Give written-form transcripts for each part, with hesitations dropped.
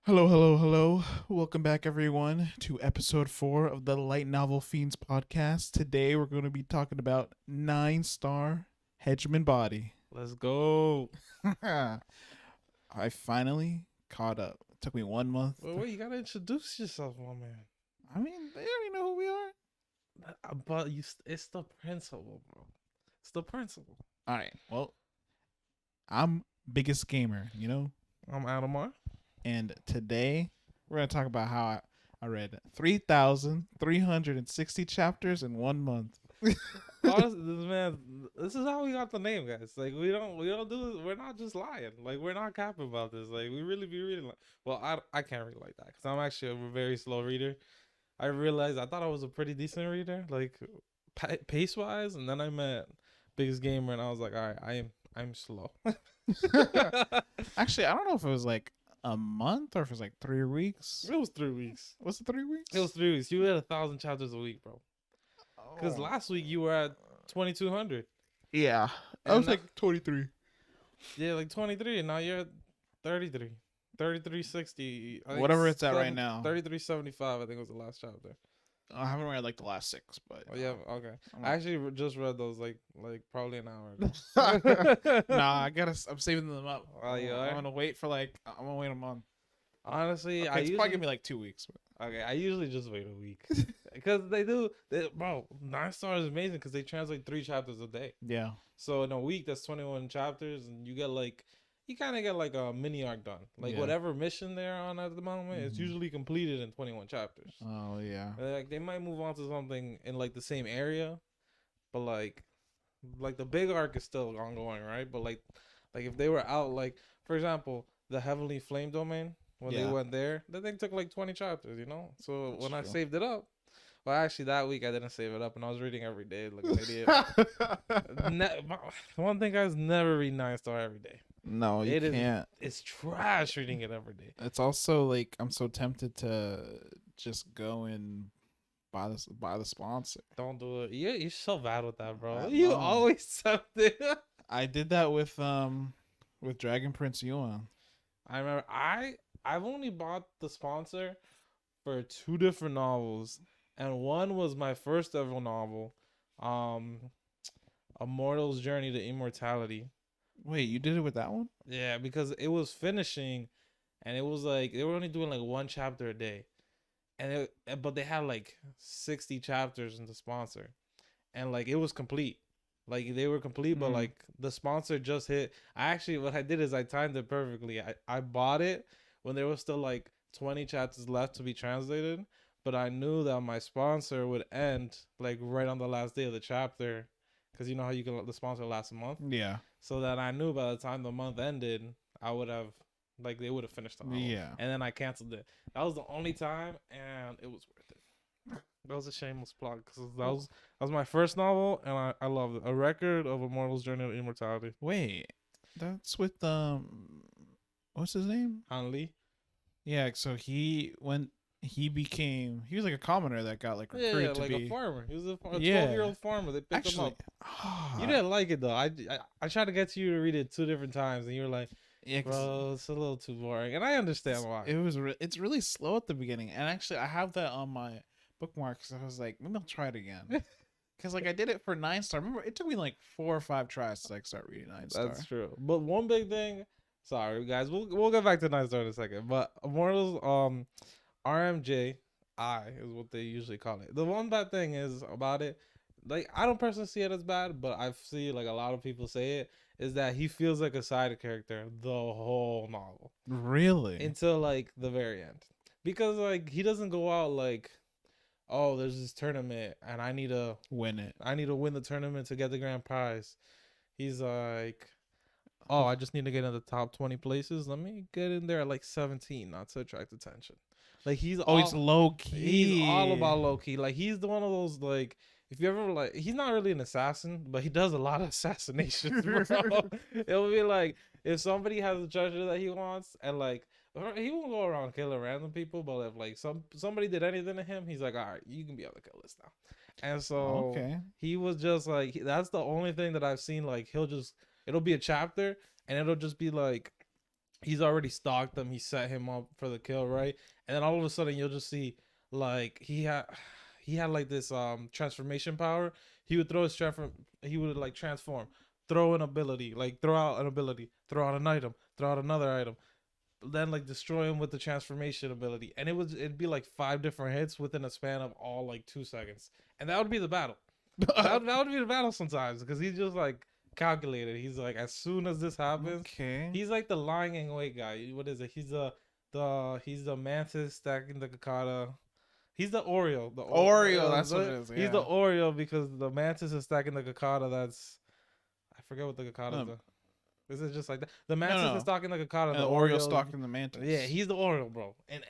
Hello, hello, hello. Welcome back, everyone, to episode 4 of the Light Novel Fiends podcast. Today, we're going to be talking about 9-star Hegemon Body. Let's go. I finally caught up. It took me 1 month. Wait, you gotta introduce yourself, my man. I mean, they already know who we are. But it's the principle, bro. It's the principle. All right, well, I'm biggest gamer, you know? I'm Adamar. And today, we're going to talk about how I read 3,360 chapters in 1 month. Honestly, this is how we got the name, guys. Like we don't do this. We're not just lying. Like we're not capping about this. Like we really be reading. Well, I can't read like that because I'm actually a very slow reader. I realized I thought I was a pretty decent reader, like pace wise, and then I met Biggest Gamer, and I was like, all right, I'm slow. Actually, I don't know if it was like a month or if it was like 3 weeks. It was 3 weeks. Was it 3 weeks? It was 3 weeks. You had 1,000 chapters a week, bro. Because Oh. last week you were at 2,200. Yeah, I And was like 23. Yeah, like 23, and now you're at 33. 3360. Whatever it's at right now. 3375, I think was the last chapter. I haven't read like the last 6, but Oh yeah, okay. I'm I actually just read those like probably an hour ago. nah, I'm saving them up. Oh, you are? I'm gonna wait a month. Honestly, Okay, I it's usually probably gonna be like 2 weeks. But... Okay, I usually just wait a week because bro. 9 stars is amazing because they translate 3 chapters a day. Yeah. So in a week, that's 21 chapters, and you kind of get like a mini arc done. Like Yeah. whatever mission they're on at the moment, it's usually completed in 21 chapters. Oh yeah. Like they might move on to something in like the same area, but like the big arc is still ongoing, right? But like if they were out, like for example, the Heavenly Flame domain when they Yeah. went there, that thing took like 20 chapters, you know. So That's when I true. saved it up, well, actually that week I didn't save it up, and I was reading every day like an idiot. One thing, guys, never read 9-star every day. No, you can't. It's trash reading it every day. It's also like I'm so tempted to just go and buy the sponsor. Don't do it. You're so bad with that, bro. I You know. always something. I did that with Dragon Prince Yuan. I remember I've only bought the sponsor for 2 different novels, and one was my first ever novel, A Mortal's Journey to Immortality. Wait, you did it with that one? Yeah, because it was finishing, and it was like they were only doing like 1 chapter a day, but they had like 60 chapters in the sponsor, and like it was complete. Like they were complete, but like the sponsor just hit. What I did is I timed it perfectly. I bought it when there was still like 20 chapters left to be translated, but I knew that my sponsor would end like right on the last day of the chapter, because you know how you can let the sponsor last a month. Yeah. So that I knew by the time the month ended, I would have they would have finished the novel. Yeah. And then I canceled it. That was the only time, and it was worth it. That was a shameless plug because that was my first novel, and I loved it. A Record of a Mortal's Journey to Immortality. Wait, that's with what's his name? Han Lee. Yeah. So he was like a commoner that got like recruited Yeah, to like be a farmer. He was a Yeah. 12-year-old farmer. They picked him actually. up. You didn't like it though. I tried to get you to read it 2 different times, and you were like, Yeah, bro, it's a little too boring, and I understand why. It's really slow at the beginning, and actually I have that on my bookmarks. I was like, maybe I'll try it again, because like I did it for 9-star. Remember, it took me like 4 or 5 tries to like start reading 9-star. That's true. But one big thing, sorry guys, we'll get back to 9-star in a second. But Immortals, RMJ is what they usually call it. The one bad thing is about it, like I don't personally see it as bad, but I see like a lot of people say it, is that he feels like a side character the whole novel Really? until like the very end, because like he doesn't go out like, oh, there's this tournament and I need to Win it. win the tournament to get the grand prize. He's like, oh, I just need to get in the top 20 places. Let me get in there at like 17, not to attract attention. Like he's he's low key. He's all about low key. Like he's the one of those, like, if you ever like, he's not really an assassin, but he does a lot of assassinations. Bro. It'll be like if somebody has a treasure that he wants, and like he won't go around killing random people, but if like somebody did anything to him, he's like, all right, you can be on the kill list now. And so he was just like, that's the only thing that I've seen. Like it'll be a chapter, and it'll just be like, he's already stalked them. He set him up for the kill, right? And then all of a sudden you'll just see like he had like this transformation power. He would throw his he would like transform, throw an ability, like throw out an ability, throw out an item, throw out another item, then like destroy him with the transformation ability. And it'd be like 5 different hits within a span of all like 2 seconds. And that would be the battle. That would be the battle sometimes because he's just like calculated. He's like, as soon as this happens, Okay. he's like the lying in wait guy. What is it? He's the mantis stacking the Kakata. He's the Oreo. The Oreo, that's what it is. He's the Oreo because the mantis is stacking the Kakata. That's I forget what the Kakata is. Is it just like that? The mantis is stacking the Kakata. And the Oreo stalking the mantis. Yeah, he's the Oreo, bro, and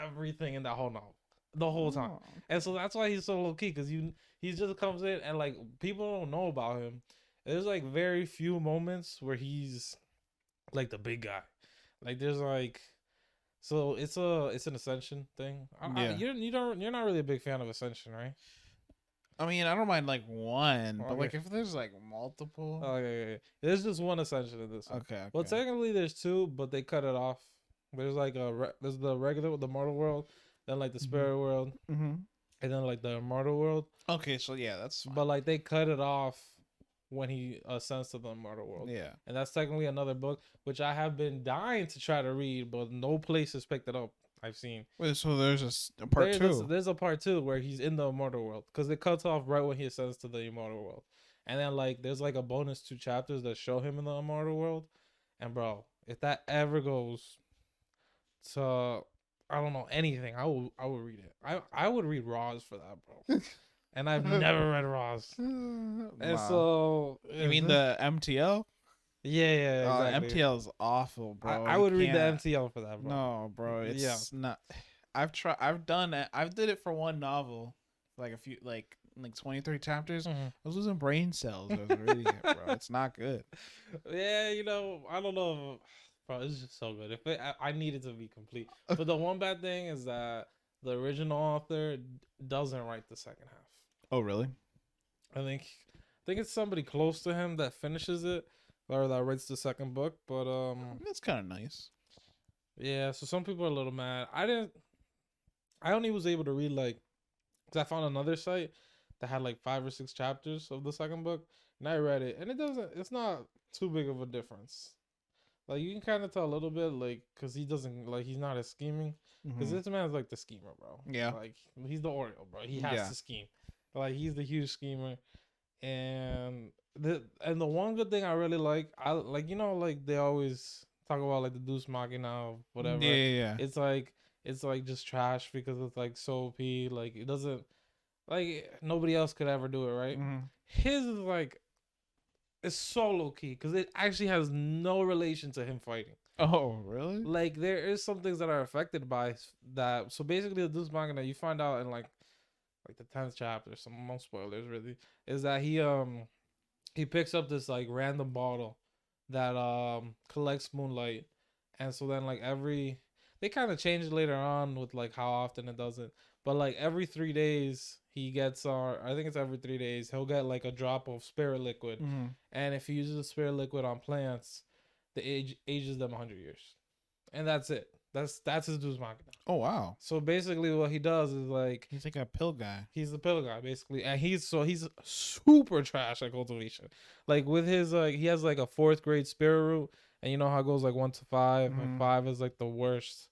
everything in that whole novel, the whole time. Oh. And so that's why he's so low key because he just comes in and like people don't know about him. There's like very few moments where he's like the big guy. Like there's like, so it's an Ascension thing. You're not really a big fan of Ascension, right? I mean, I don't mind like one, but like if there's like multiple. Okay. There's just one Ascension in this one. Okay. Well, technically there's 2, but they cut it off. There's like there's the regular, the mortal world, then like the spirit world, and then like the immortal world. Okay, so yeah, that's fine. But like they cut it off when he ascends to the immortal world. Yeah, and that's technically another book which I have been dying to try to read, but no place has picked it up. I've seen. Wait, so there's a part 2. There's a part 2 where he's in the immortal world because it cuts off right when he ascends to the immortal world, and then like there's like a bonus 2 chapters that show him in the immortal world, and bro, if that ever goes to I don't know anything, I would read it. I would read Raws for that, bro. And I've never read Raws. And so you mean the MTL? Yeah, exactly. MTL is awful, bro. I would read the MTL for that, bro. No, bro, it's not. I've done it. I did it for one novel, like a few, like 23 chapters. I was losing brain cells. I was reading it, bro. It's not good. Yeah, I don't know, bro. It's just so good. I need it to be complete. But the one bad thing is that the original author doesn't write the second half. Oh, really? I think it's somebody close to him that finishes it or that writes the second book, but that's kind of nice. Yeah, so some people are a little mad. I only was able to read like, cause I found another site that had like 5 or 6 chapters of the second book, and I read it, and it's not too big of a difference. Like you can kind of tell a little bit, like, cause he's not as scheming, cause this man's like the schemer, bro. Yeah, like he's the Oreo, bro. He has to scheme. Like he's the huge schemer, and the one good thing I really like, like they always talk about like the Deus Machina, whatever. Yeah. It's like just trash because it's like so OP. Like it doesn't, like nobody else could ever do it, right? His is like, it's so low key because it actually has no relation to him fighting. Oh, really? Like there is some things that are affected by that. So basically, the Deus Machina, you find out in like the 10th chapter, no spoilers really, is that he picks up this like random bottle that collects moonlight, and so then like they kind of change it later on with like how often it does it, but like every 3 days he gets I think it's every 3 days he'll get like a drop of spirit liquid, and if he uses the spirit liquid on plants, the ages them 100 years, and that's it. That's his Deus Machina. Oh wow! So basically, what he does is like he's like a pill guy. He's the pill guy basically, and he's super trash at cultivation. Like with his he has like a 4th grade spirit root, and you know how it goes like 1 to 5, and 5 is like the worst,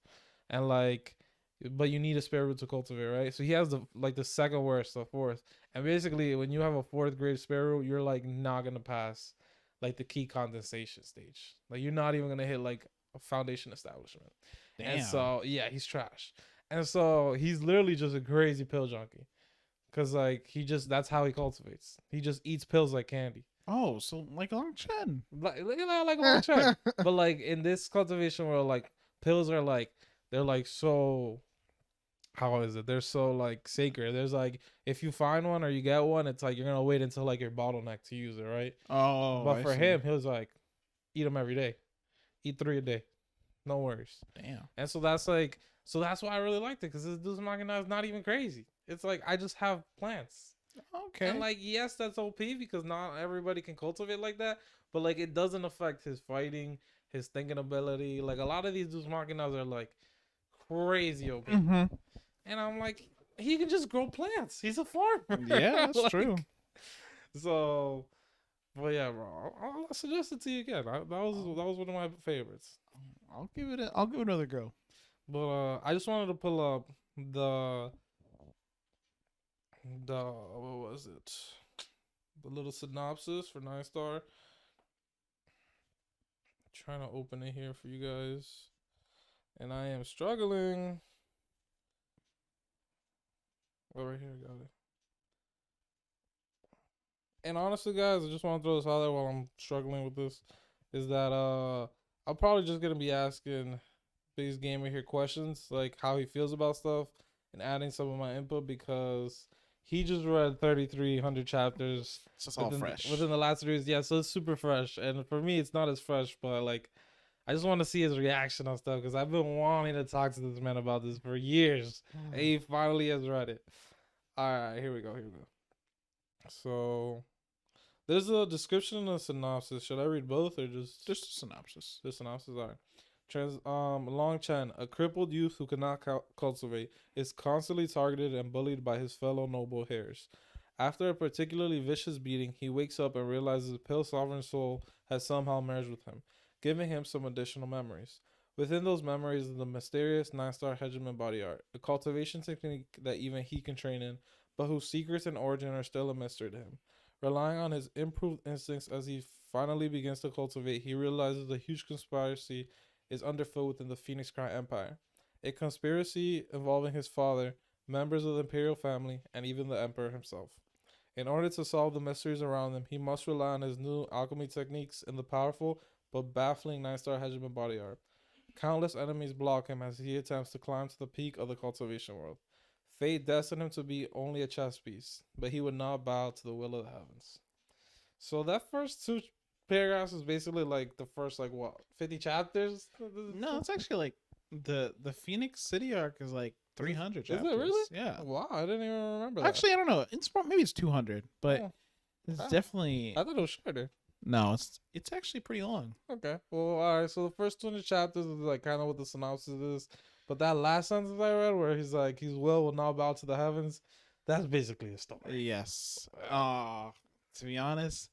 and like, but you need a spirit root to cultivate, right? So he has the second worst, the 4th, and basically when you have a 4th grade spirit root, you're like not gonna pass like the key condensation stage. Like you're not even gonna hit like a foundation establishment. Damn. And so yeah, he's trash. And so he's literally just a crazy pill junkie. Cause like that's how he cultivates. He just eats pills like candy. Oh, so like Long Chen. Like Long Chen. But like in this cultivation world, like pills are like, they're like so, how is it? They're so like sacred. There's like, if you find one or you get one, it's like you're gonna wait until like your bottleneck to use it, right? Oh. But for him, he was like, eat them every day. Eat 3 a day. No worries. Damn. And so that's why I really liked it, because this Deus Machina is not even crazy. It's like I just have plants. Okay. And like, yes, that's OP because not everybody can cultivate like that, but like it doesn't affect his fighting, his thinking ability. Like a lot of these dudes Machinas are like crazy OP. Mm-hmm. And I'm like, he can just grow plants. He's a farmer. Yeah, that's true. So, but yeah, bro, I'll suggest it to you again. That was one of my favorites. I'll give it another go. But I just wanted to pull up the what was it? The little synopsis for 9 Star. Trying to open it here for you guys, and I am struggling. Oh, right here, got it. And honestly, guys, I just want to throw this out there while I'm struggling with this. Is that I'm probably just gonna be asking Biggest Gamer here questions, like how he feels about stuff, and adding some of my input because he just read 3,300 chapters. It's just all fresh. Within the last series. Yeah, so it's super fresh. And for me, it's not as fresh, but like, I just want to see his reaction on stuff because I've been wanting to talk to this man about this for years. And he finally has read it. All right, here we go. So, there's a description and a synopsis. Should I read both or just a synopsis? The synopsis. All right. Long Chen, a crippled youth who cannot cultivate, is constantly targeted and bullied by his fellow noble heirs. After a particularly vicious beating, he wakes up and realizes the pale sovereign soul has somehow merged with him, giving him some additional memories. Within those memories is the mysterious 9-star Hegemon body art, a cultivation technique that even he can train in, but whose secrets and origin are still a mystery to him. Relying on his improved instincts as he finally begins to cultivate, he realizes a huge conspiracy is underfoot within the Phoenix Crown Empire. A conspiracy involving his father, members of the imperial family, and even the emperor himself. In order to solve the mysteries around him, he must rely on his new alchemy techniques and the powerful but baffling 9-star Hegemon body art. Countless enemies block him as he attempts to climb to the peak of the cultivation world. Fate destined him to be only a chess piece, but he would not bow to the will of the heavens. So that first 2 paragraphs is basically like the first 50 chapters. No, it's actually like the Phoenix City arc is like 300 chapters. Is it really? Yeah. Wow, I didn't even remember that. Actually, I don't know. Maybe it's 200, but it's definitely. I thought it was shorter. No, it's actually pretty long. Okay. Well, all right. So the first 20 chapters is like kind of what the synopsis is, but that last sentence I read, where he's like, "His will not bow to the heavens," that's basically a story. Yes. To be honest,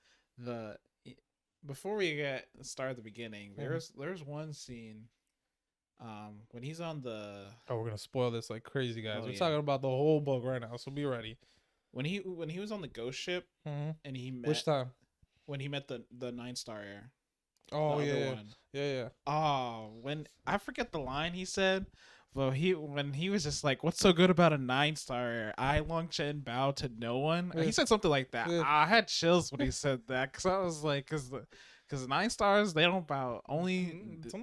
before we get started at the beginning, there's one scene. When he's on the we're gonna spoil this like crazy, guys. We're yeah. talking about the whole book right now, so be ready. When he was on the ghost ship and he met which time? When he met the 9-star heir. Oh the yeah, other yeah. one. Yeah. Oh, when I forget the line he said, but when he was just like, "What's so good about a 9-star heir? I Long Chen bow to no one." Yeah. He said something like that. Yeah. I had chills when he said that because I was like, because 9 stars they don't bow.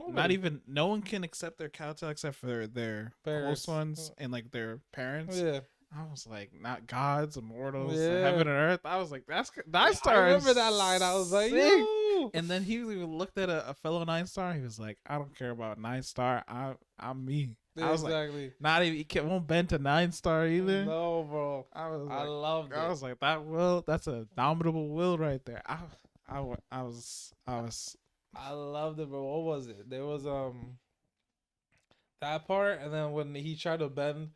Not even no one can accept their kowtow except for their close ones and like their parents. Yeah. I was like, not gods, immortals, Yeah. heaven and earth. I was like, that's 9 stars. I remember that line. I was like, yo. And then he even looked at a fellow 9-star. He was like, I don't care about 9-star. I'm me. Yeah, I was exactly. Like, not even he won't bend to 9-star either. No, bro. I loved it. I was like, that's a dominable will right there. I loved it, bro. What was it? There was that part, and then when he tried to bend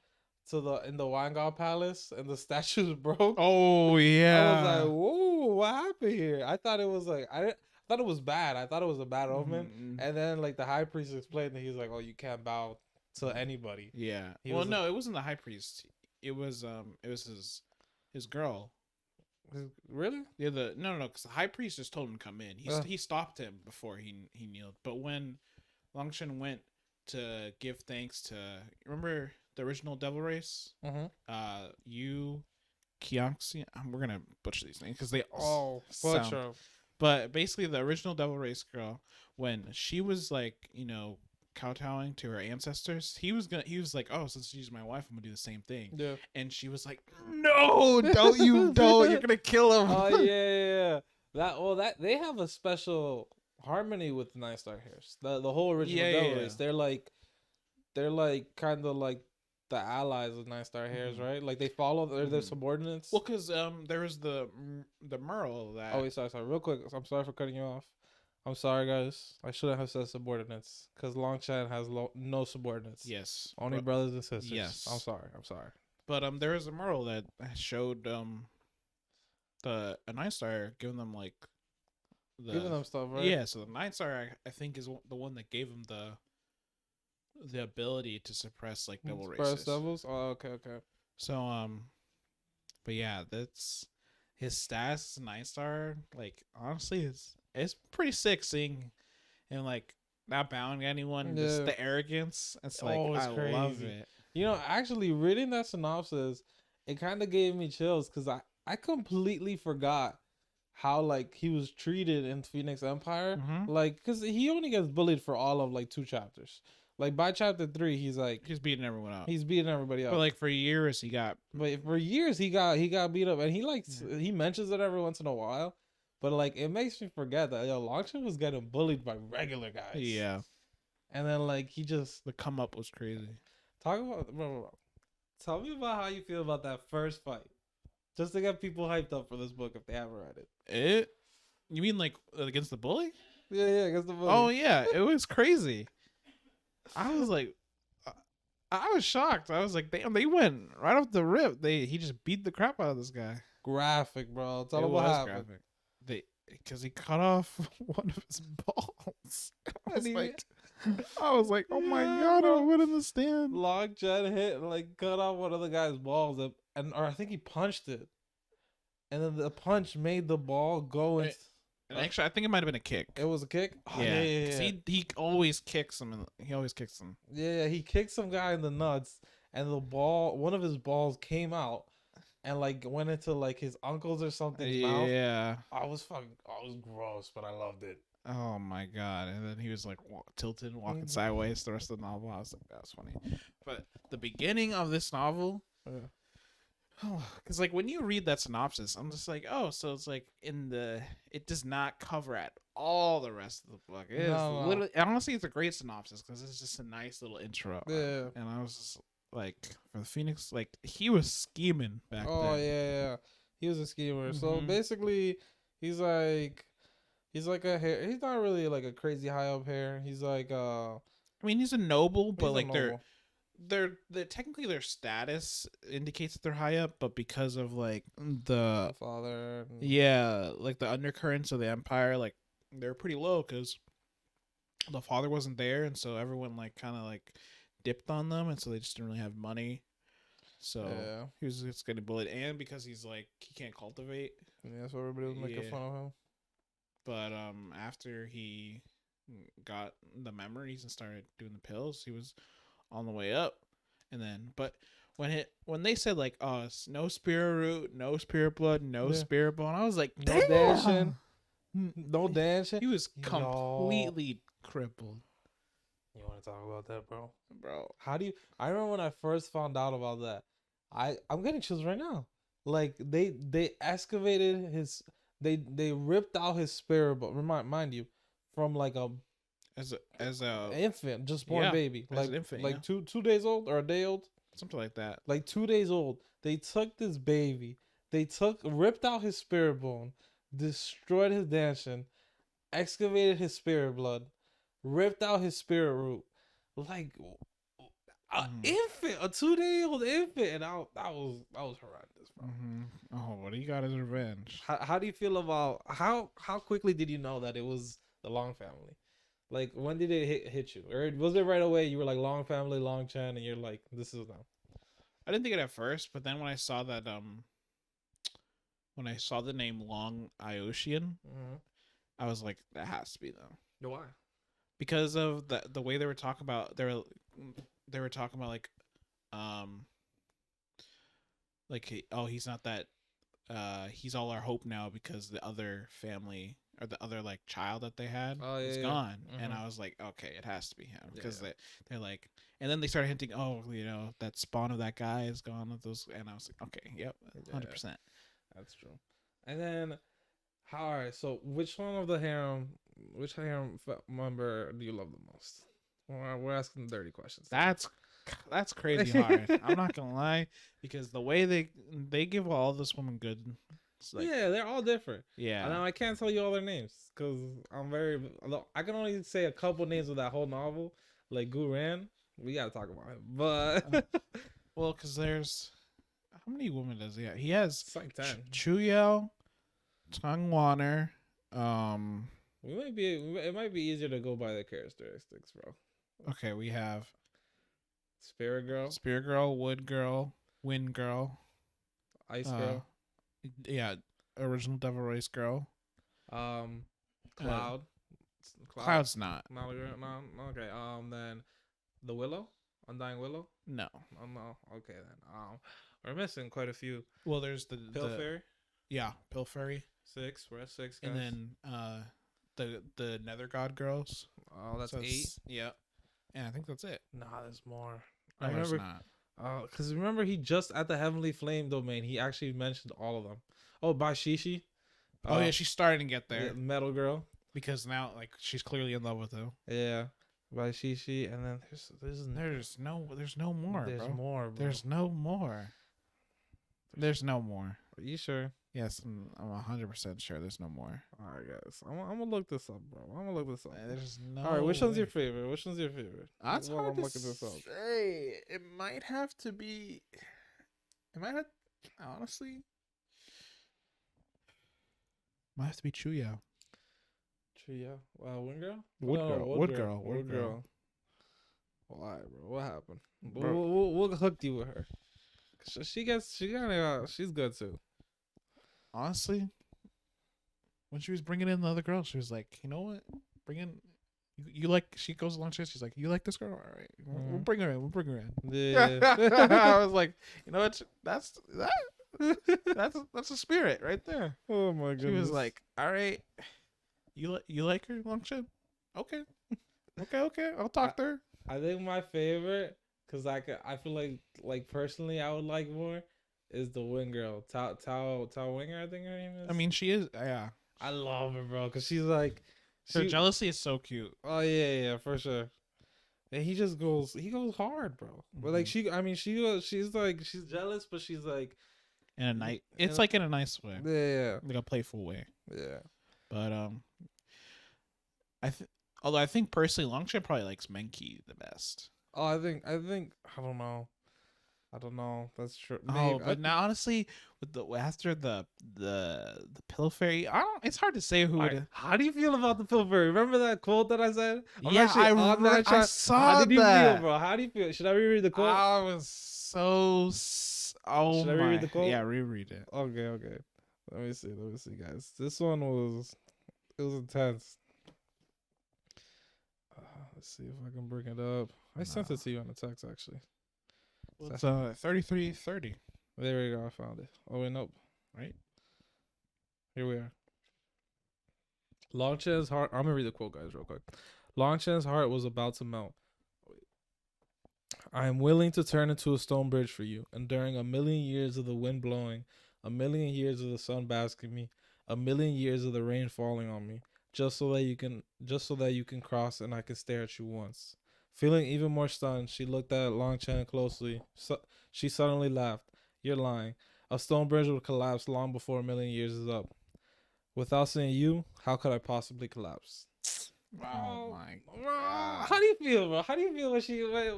in the Wangao Palace and the statues broke. Oh yeah. I was like, whoa, what happened here? I thought it was like I thought it was bad. I thought it was a bad omen. Mm-hmm. And then like the high priest explained that he's like, oh, you can't bow to anybody. Yeah. It wasn't the high priest. It was his girl. Really? Yeah. No, because the high priest just told him to come in. He stopped him before he kneeled. But when Longshan went to give thanks to, remember the original devil race? Mm-hmm. Yu, Kianxi. We're gonna butcher these names because they all sound. But basically, the original devil race girl, when she was like, kowtowing to her ancestors, he was like, oh, since she's my wife, I'm gonna do the same thing. Yeah. And she was like, no, don't you're gonna kill him. Oh yeah. That they have a special harmony with the 9-star hairs. The whole original devil race. They're like kind of like the allies of 9-star hairs, right? Like they follow their subordinates. Well, because there was the Merle that. Oh wait, sorry, real quick. I'm sorry for cutting you off. I'm sorry, guys. I shouldn't have said subordinates because Long Chen has no subordinates. Yes, Only brothers and sisters. Yes, I'm sorry. but there was a mural that showed the a 9-star giving them like giving them stuff, right? Yeah, so the 9-star I think is the one that gave him the ability to suppress like double races. Devils? Oh, okay. So but yeah, that's his stats 9-star. Like honestly, it's pretty sick seeing him like not bowing anyone. Yeah. Just the arrogance. It's like it's crazy. Love it. You know, actually reading that synopsis, it kind of gave me chills because I completely forgot how like he was treated in Phoenix Empire. Like, because he only gets bullied for all of like 2 chapters. Like by chapter 3, he's beating everyone up. He's beating everybody up. But like for years he got beat up, and he mentions it every once in a while. But like it makes me forget that Longchamp was getting bullied by regular guys. Yeah. And then like he just the come up was crazy. Talk about bro. Tell me about how you feel about that first fight. Just to get people hyped up for this book if they haven't read it. You mean like against the bully? Yeah, against the bully. Oh yeah, it was crazy. I was like, I was shocked. I was like, damn, they went right off the rip. He just beat the crap out of this guy. Graphic, bro. Tell them what happened. Graphic. Because he cut off one of his balls. I was like, oh my god, I wouldn't understand. Long Chen hit like cut off one of the guy's balls, or I think he punched it, and then the punch made the ball go. And actually, I think it might have been a kick. It was a kick. Oh, yeah. He always kicks him. He always kicks him. Yeah, he kicked some guy in the nuts, and one of his balls came out, and like went into like his uncle's or something's mouth. Yeah. I was gross, but I loved it. Oh my god! And then he was like tilted, walking sideways the rest of the novel. I was like, that's funny. But the beginning of this novel. Because like when you read that synopsis, I'm just like, oh, so it's like it does not cover at all the rest of the book. It is literally, honestly, it's a great synopsis because it's just a nice little intro. Yeah. And I was just like, for the Phoenix, like he was scheming back then. Oh yeah, he was a schemer. So basically, he's like a hair. He's not really like a crazy high up hair. He's like I mean, he's a noble, but like they're technically their status indicates that they're high up, but because of like the father, like the undercurrents of the empire, like they're pretty low because the father wasn't there, and so everyone like kind of like dipped on them, and so they just didn't really have money. So he was just getting bullied, and because he's like he can't cultivate. Yeah, so everybody was making fun of him. But after he got the memories and started doing the pills, he was on the way up. And then but when they said like, oh, no spirit root, no spirit blood, no spirit bone, I was like, no dancing. He was completely crippled. You want to talk about that, bro? How do you I remember when I first found out about that. I'm getting chills right now. Like they excavated his they ripped out his spirit bone, mind you, from like as a infant, just born baby, like an infant, like 2 days old or a day old, something like that. Like 2 days old. They took this baby. Ripped out his spirit bone, destroyed his dancing, excavated his spirit blood, ripped out his spirit root, like infant, a 2-day-old infant, and that was horrendous, bro. Oh, what do you got as revenge? How do you feel about how quickly did you know that it was the Long family? Like, when did it hit you? Or was it right away? You were like, Long family, Long Chen, and you're like, this is them. I didn't think it at first, but then when I saw that, when I saw the name Long Ioshian, I was like, that has to be them. Why? Because of the way they were talking about, they were talking about he's not that, he's all our hope now because the other family or the other like child that they had is gone. And I was like, okay, it has to be him because they're like, and then they started hinting, oh, you know, that spawn of that guy is gone with those, and I was like, okay, yep, 100%. That's true. And then, all right, so which harem member do you love the most? We're asking dirty questions. That's crazy hard. I'm not gonna lie, because the way they give all this woman good Like, yeah, they're all different. Yeah. And I can't tell you all their names because I can only say a couple names of that whole novel. Like Guran, we gotta talk about him. But well, because there's how many women does he have? He has it's like 10. Chuyao, Tangwaner. It might be easier to go by the characteristics, bro. Okay, we have Spirit Girl, Wood Girl, Wind Girl, Ice Girl. Yeah, original Devil Race Girl. Cloud. Cloud's not. Not a girl. No. Okay. Then the Willow, Undying Willow. No. Oh no. Okay then. We're missing quite a few. Well, there's the Pill Fairy. Yeah, Pill Fairy. 6. We're at 6, guys. And then the Nether God girls. Oh, that's 8. Yeah. And I think that's it. Nah, there's more. No, I remember. Not. Because remember he just at the Heavenly Flame domain, he actually mentioned all of them. Oh, by Shishi. Oh yeah, she's starting to get there. Yeah, Metal Girl. Because now, like, she's clearly in love with him. Yeah, by Shishi, and then there's no more. There's bro. more. Bro. There's no more. There's no more. Are you sure? Yes, I'm 100% sure there's no more. All right, guys. I'm gonna look this up, bro. I'm gonna look this up. There's no. All right, which one's your favorite? That's hard I'm to looking this up. say. It might have to be. Honestly. Might have to be Chuyao. Wind Girl? Wood Girl. Well, all right, bro. What happened? We'll hook you with her. She's good too. Honestly, when she was bringing in the other girl, she was like, you know what? Bring in. You like? She goes along to it. She's like, you like this girl? All right, we'll bring her in. Yeah. I was like, you know what? That's a spirit right there. Oh my goodness. She was like, all right, you like her, Longshin? Okay. I'll talk to her. I think my favorite, cause I feel like personally I would like more, is the Wind Girl, Tao Winger, I think her name is. I mean, she is. Yeah. I love her, bro, cause she's like. Her jealousy is so cute. Oh yeah, for sure. And he goes hard, bro. Mm-hmm. But like she's jealous, but she's like in a nice. It's like in a nice way. Yeah. Like a playful way. Yeah. But although I think personally, Longshin probably likes Menki the best. Oh, I think I don't know. That's true. But now honestly, with after the Pill Fairy, it's hard to say who. Right. How do you feel about the Pill Fairy? Remember that quote that I said? I saw that. How did you feel, bro? How do you feel? Should I reread the quote? I was so. Oh, should I reread the quote? Yeah, reread it. Okay. Let me see, guys. This one was intense. Let's see if I can bring it up. I sent it to you on the text actually. It's 3330. There we go. I found it. Oh wait, nope. Right. Here we are. Longchen's heart. I'm gonna read the quote, guys, real quick. Longchen's heart was about to melt. I am willing to turn into a stone bridge for you, enduring 1,000,000 years of the wind blowing, 1,000,000 years of the sun basking me, 1,000,000 years of the rain falling on me, just so that you can cross and I can stare at you once. Feeling even more stunned, she looked at Longchen closely. She suddenly laughed. You're lying. A stone bridge would collapse long before 1,000,000 years is up. Without seeing you, how could I possibly collapse? Oh my God. How do you feel, bro? How do you feel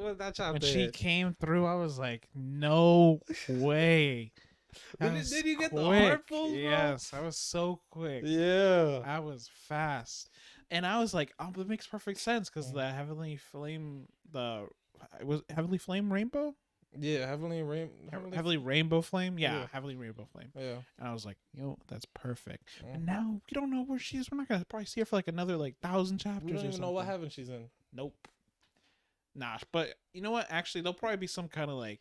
when that chapter when she came through? I was like, no way. Did you get the heart pulls, bro? Yes, I was so quick. Yeah, I was fast, and I was like, "Oh, that makes perfect sense because the Heavenly Flame, it was Heavenly Flame Rainbow." Yeah, Heavenly Rainbow Flame. Yeah, Heavenly Rainbow Flame. Yeah, and I was like, "Yo, that's perfect." And now we don't know where she is. We're not gonna probably see her for like another 1,000 chapters. We don't even know what heaven she's in. Nope. Nah, but you know what? Actually, there'll probably be some kind of like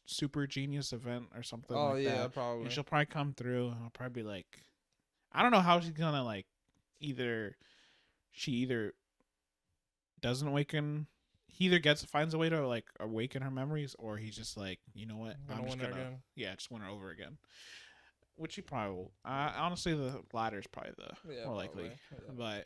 super genius event or something. Oh like yeah, that. probably. And she'll probably come through, and I'll probably be like, I don't know how she's gonna like she either doesn't awaken. He either finds a way to like awaken her memories, or he's just like, you know what? I'm just gonna just win her over again. Which he probably will. Honestly, the latter is probably the more likely. Yeah.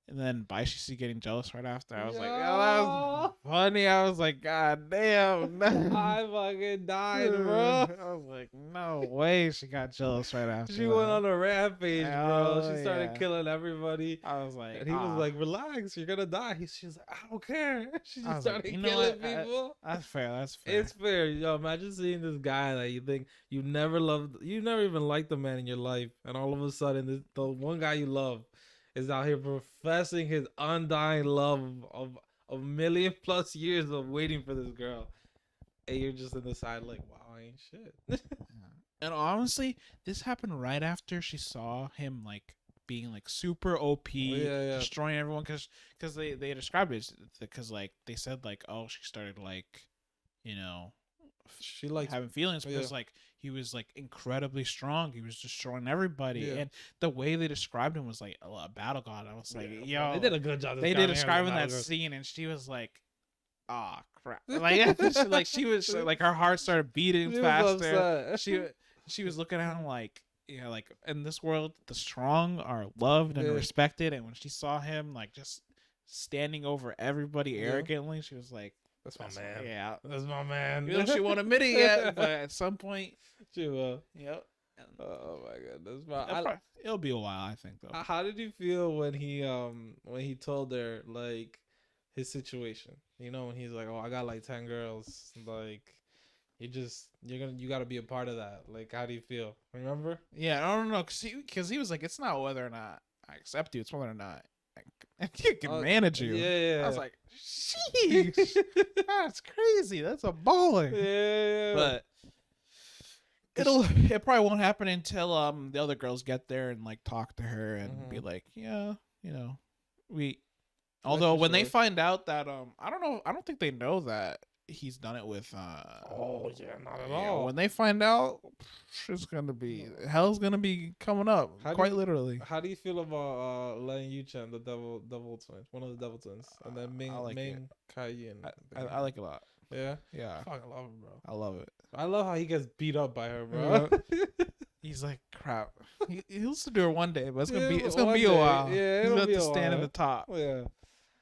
And then Baishi's getting jealous right after. I was like, oh, that was funny. I was like, God damn. I fucking died, bro. I was like, no way she got jealous right after. She went on a rampage, bro. Oh, She started killing everybody. I was like, and he was like, relax, you're gonna die. She's like, I don't care. She just started like, killing people. That's fair. That's fair. It's fair. Yo, imagine seeing this guy that you think you never even liked the man in your life, and all of a sudden, the one guy you love is out here professing his undying love of a million plus years of waiting for this girl, and you're just in the side like, wow, I ain't shit. And honestly, this happened right after she saw him like being like super OP, destroying everyone, because they described it because like they said like, oh, she started like, you know, she like having feelings because like he was like incredibly strong. He was destroying everybody, and the way they described him was like a battle god. I was like, yo, they did a good job. They did describing that scene, and she was like, oh crap, like she was like her heart started beating faster. She was looking at him like, you know, like in this world, the strong are loved and respected, and when she saw him like just standing over everybody arrogantly, she was like, that's my man. Yeah, that's my man. You know, she won't admit it yet, but at some point, she will. Yep. Oh my goodness, it'll be a while, I think, though. How did you feel when he told her like his situation? You know, when he's like, "Oh, I got like 10 girls," like you gotta be a part of that. Like, how do you feel? Remember? Yeah, I don't know, cause he was like, it's not whether or not I accept you, it's whether or not I can manage you. Yeah. I was like, sheesh, that's crazy. That's a baller. Yeah. But it probably won't happen until the other girls get there and like talk to her and be like, yeah, you know, although when they find out that I don't think they know that he's done it with not at all. When they find out, it's gonna be hell's gonna be coming up, literally. How do you feel about letting Chen, the devil twins, one of the devil twins, and then Ming Kai? I like it a lot. Yeah. I fucking love him, bro. I love it. I love how he gets beat up by her, bro. He's like, crap. He'll still do it one day, but it's gonna be a while. Yeah, he'll have to stand at the top. Yeah.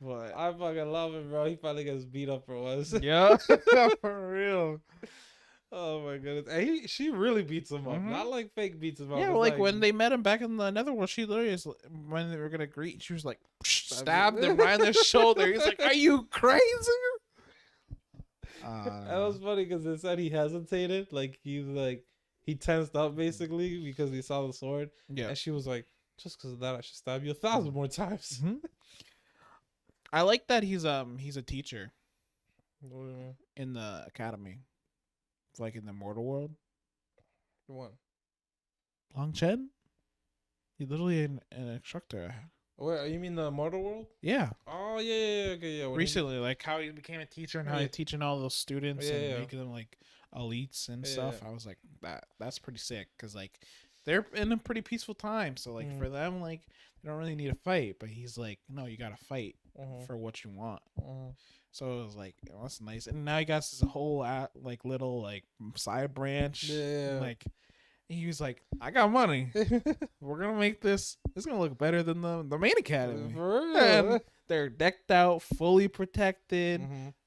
But I fucking love him, bro. He finally gets beat up for once. Yeah, for real. Oh my goodness. And she really beats him up. Not like fake beats him up. Yeah, like when they met him back in the Netherworld, she literally is, when they were gonna greet, she was like, stabbed him right in the shoulder. He's like, are you crazy? That was funny because they said he hesitated. Like he tensed up basically because he saw the sword. Yeah. And she was like, just because of that, I should stab you 1,000 more times. I like that he's a teacher What do you mean? in the academy, like in the mortal world. What? Long Chen? He's literally an instructor. Wait, you mean the mortal world? Yeah. Oh yeah, okay, yeah. Recently, like how he became a teacher and how he's teaching all those students and making them like elites and stuff. I was like, that's pretty sick because like they're in a pretty peaceful time. So like for them, like they don't really need a fight. But he's like, no, you got to fight for what you want. So it was like, oh, that's nice. And now he got this whole like little like side branch. Yeah. Like he was like, I got money. We're gonna make this. It's gonna look better than the main academy. For real. And they're decked out, fully protected.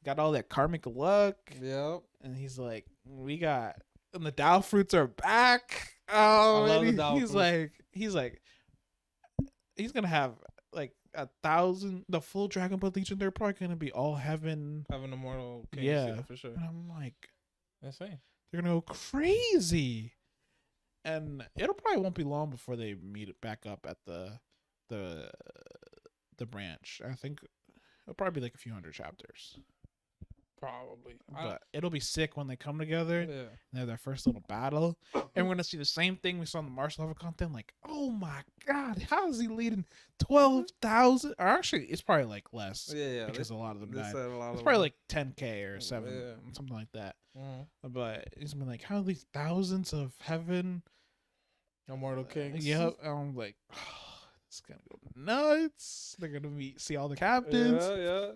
Got all that karmic luck. Yep. And he's like, and the Dow fruits are back. Oh, I love the Dow fruits. He's gonna have like 1,000. The full Dragon Blood Legion. They're probably gonna be all having immortal kings. Yeah, for sure. And I'm like, insane. They're gonna go crazy. And it'll probably won't be long before they meet back up at the branch. I think it'll probably be like a few hundred chapters. Probably. But it'll be sick when they come together and they have their first little battle. And we're gonna see the same thing we saw in the Martial level content. Like, oh my god, how is he leading 12,000? Or actually, it's probably like less. Yeah. Because a lot of them died. It's probably like 10K or 7, something like that. But it's been like, how are these thousands of heaven immortal kings? Yep. And I'm like, oh, it's gonna go nuts. They're gonna see all the captains. Yeah.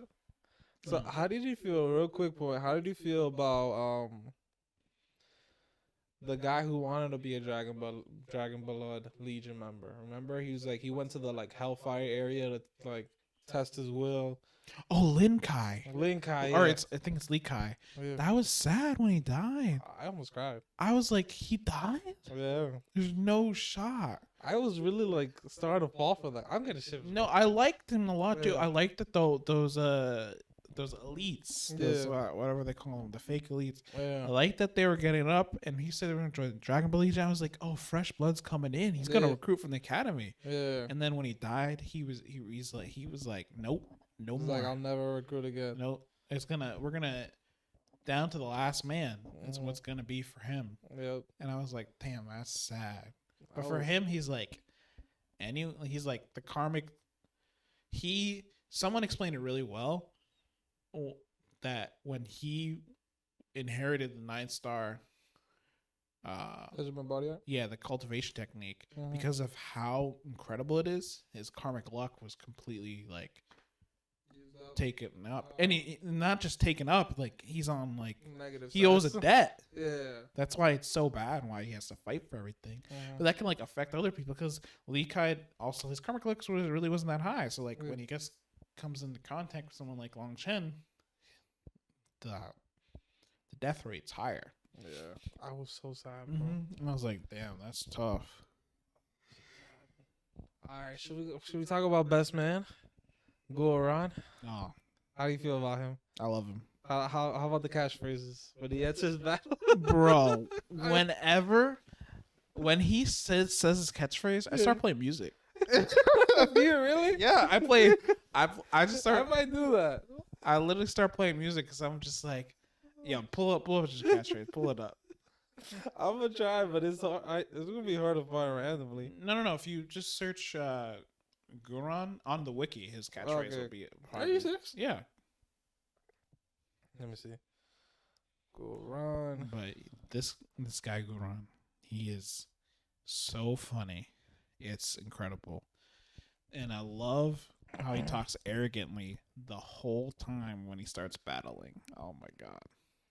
So how did you feel, real quick point, how did you feel about the guy who wanted to be a Dragon Blood Legion member. Remember, he was like he went to the like Hellfire area to like test his will. Oh, Lin Kai. Yeah. Or I think it's Lee Kai. Yeah. That was sad when he died. I almost cried. I was like, he died? Yeah. There's no shot. I was really like starting to fall for that. I'm gonna ship. No, I liked him a lot too. I liked that those elites, those, whatever they call them, the fake elites. I like that they were getting up, and he said they were going to join the Dragon Ball Legion. I was like, oh, fresh blood's coming in. He's going to recruit from the academy. Yeah. And then when he died, he was like, nope, no more. Like, I'll never recruit again. Nope. We're gonna down to the last man. That's what's gonna be for him. Yep. And I was like, damn, that's sad. But for him, he's like the karmic. Someone explained it really well. That when he inherited the 9-star the cultivation technique, because of how incredible it is, his karmic luck was completely like taken up. And he not just taken up, like he's on like negative he owes a debt. That's why it's so bad and why he has to fight for everything. But that can like affect other people, because Lee Kai also, his karmic luck really wasn't that high. So like when he comes into contact with someone like Long Chen, the death rate's higher. Yeah, I was so sad, bro. And I was like, damn, that's tough. All right, should we talk about best man, Goran? Oh, how do you feel about him? I love him. How about the catchphrases when he enters battle? Bro, when he says his catchphrase, I start playing music. Do you really? Yeah, I just start. I might do that. I literally start playing music because I'm just like, pull up your catchphrase, pull it up. I'm gonna try, but it's hard. It's gonna be hard to find randomly. No. If you just search Goran on the wiki, his catchphrase will be. Are you serious? Yeah. Let me see. Goran. But this guy Goran, he is so funny. It's incredible. And I love how he talks arrogantly the whole time when he starts battling. Oh my god.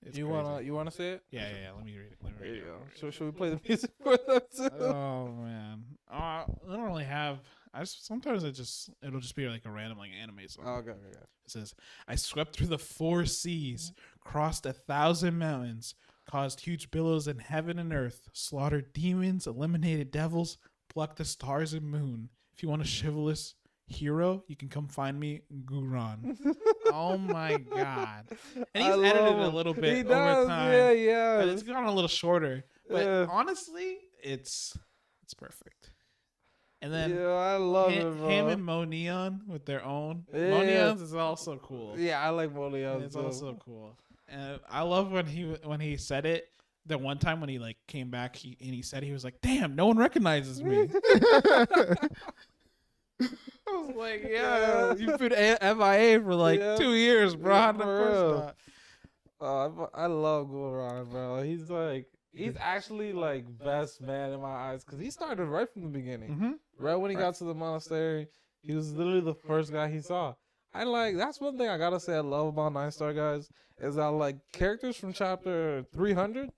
It's you wanna say it? Yeah. Let me read it. There you go. Should we play the music for them too? Oh man. I don't really have sometimes it'll just be like a random like anime song. Okay. It says, I swept through the 4 seas, crossed 1,000 mountains, caused huge billows in heaven and earth, slaughtered demons, eliminated devils, plucked the stars and moon. If you want a chivalrous hero, you can come find me, Guran. Oh my god. And he's edited it a little bit over time. Yeah. But it's gone a little shorter. But honestly, it's perfect. And then I love it, bro. Him and Mo Neon with their own. Mo Neon's is also cool. Yeah, I like Mo Neon. It's also cool. And I love when he said it. The one time when he like came back, he said he was like, "Damn, no one recognizes me." I was like, "Yeah, you've been MIA for like 2 years, bro." I love Goran, bro. He's actually like best man in my eyes because he started right from the beginning. Right when he got to the monastery, he was literally the first guy he saw. That's one thing I gotta say I love about 9-star guys is that like characters from chapter 300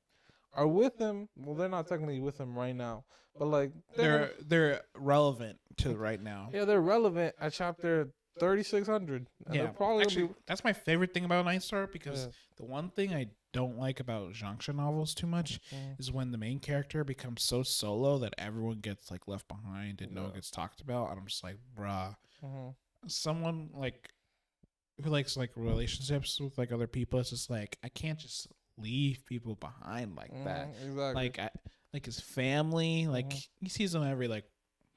are with him. Well, they're not technically with him right now, but like they're relevant to right now. Yeah, they're relevant at chapter 3600. Yeah, probably that's my favorite thing about 9-star because the one thing I don't like about Zhangsha novels too much is when the main character becomes so solo that everyone gets like left behind and no one gets talked about. And I'm just like, bruh, someone like who likes like relationships with like other people, it's just like I can't just leave people behind like that. Exactly. Like his family, like he sees them every like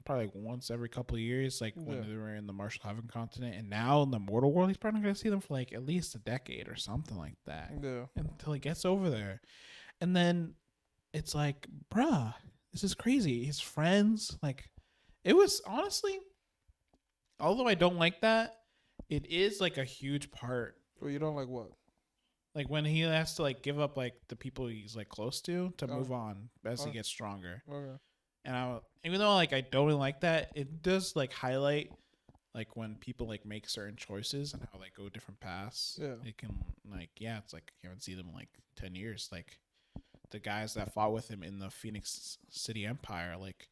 probably like once every couple of years, like when they were in the Martial Heaven continent, and now in the mortal world, he's probably not gonna see them for like at least a decade or something like that. Yeah. Until he gets over there, and then it's like, bruh, this is crazy. His friends, like, it was honestly, although I don't like that, it is like a huge part. Well, you don't like what? Like when he has to like give up like the people he's like close to move on as he gets stronger. Okay. And even though like I don't really like that, it does like highlight like when people like make certain choices and how they go different paths. Yeah. It can like it's like you haven't seen them in like 10 years. Like the guys that fought with him in the Phoenix City Empire, like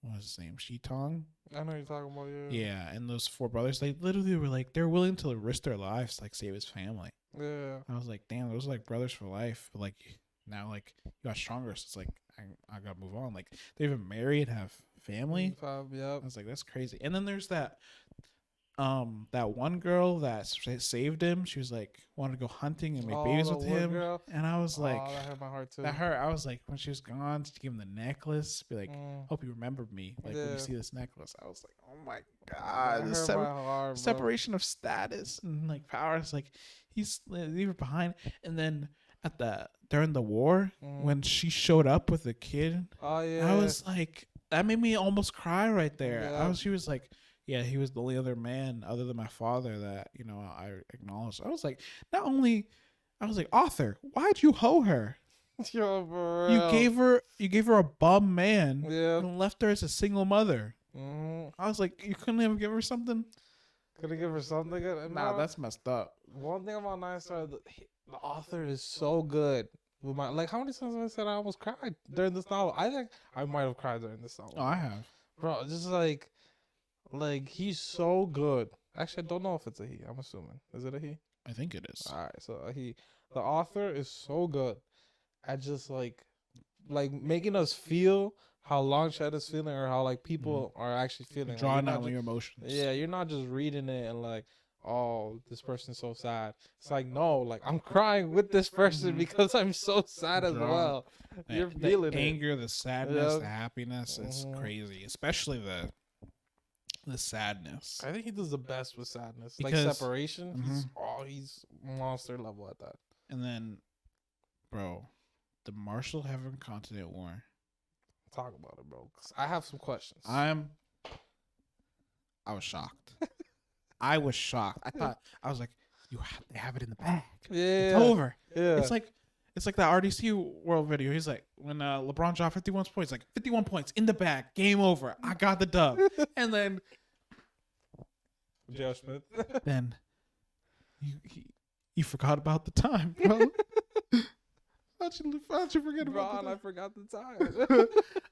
what was his name? Shitong? I know you're talking about, Yeah, and those 4 brothers, they literally were like, they're willing to risk their lives to like save his family. Yeah. I was like, damn, those are like brothers for life. But like now, like you got stronger, so it's like I gotta move on. Like they're even married, have family. Yep. I was like, that's crazy. And then there's that one girl that saved him. She was like wanted to go hunting and make babies with him, girl. And I was like, that hurt my heart too. That hurt. I was like, when she was gone, to give him the necklace, be like, hope you remembered me. Like when you see this necklace, I was like, oh my god, the separation of status and like power. It's like he's leave her behind. And then during the war, when she showed up with the kid, I was like, that made me almost cry right there. Yeah. She was like, yeah, he was the only other man other than my father that, I acknowledged. I was like, Arthur, why'd you hoe her? Yo, bro. You gave her a bum man yeah. and left her as a single mother. I was like, you couldn't even give her something? Couldn't give her something? Nah, that's messed up. One thing about 9 Star, the author is so good. With like, how many times have I said I almost cried during this novel? I think I might have cried during this novel. Oh, I have. Bro, just like he's so good. Actually, I don't know if it's a he. I'm assuming. Is it a he? I think it is. All right, so the author is so good at just like making us feel how Longshot is feeling, or how like people are actually feeling. Drawing out your emotions. Yeah, you're not just reading it and like, oh, this person's so sad. It's like, no, like I'm crying with this person because I'm so sad as well. You're feeling the anger, the sadness, the happiness. It's crazy, especially the sadness. I think he does the best with sadness. Because, like separation, he's monster level at that. And then, bro, the Marshall Heaven Continent War. Talk about it, bro. 'Cause I have some questions. I was shocked. I was shocked. I was like, they have it in the bag. Yeah, it's over. Yeah, it's like that RDC World video. He's like, when LeBron dropped 51 points, like 51 points in the bag, game over. I got the dub. And then Joe Smith. Then you forgot about the time, bro. How'd you forget about the time? I forgot the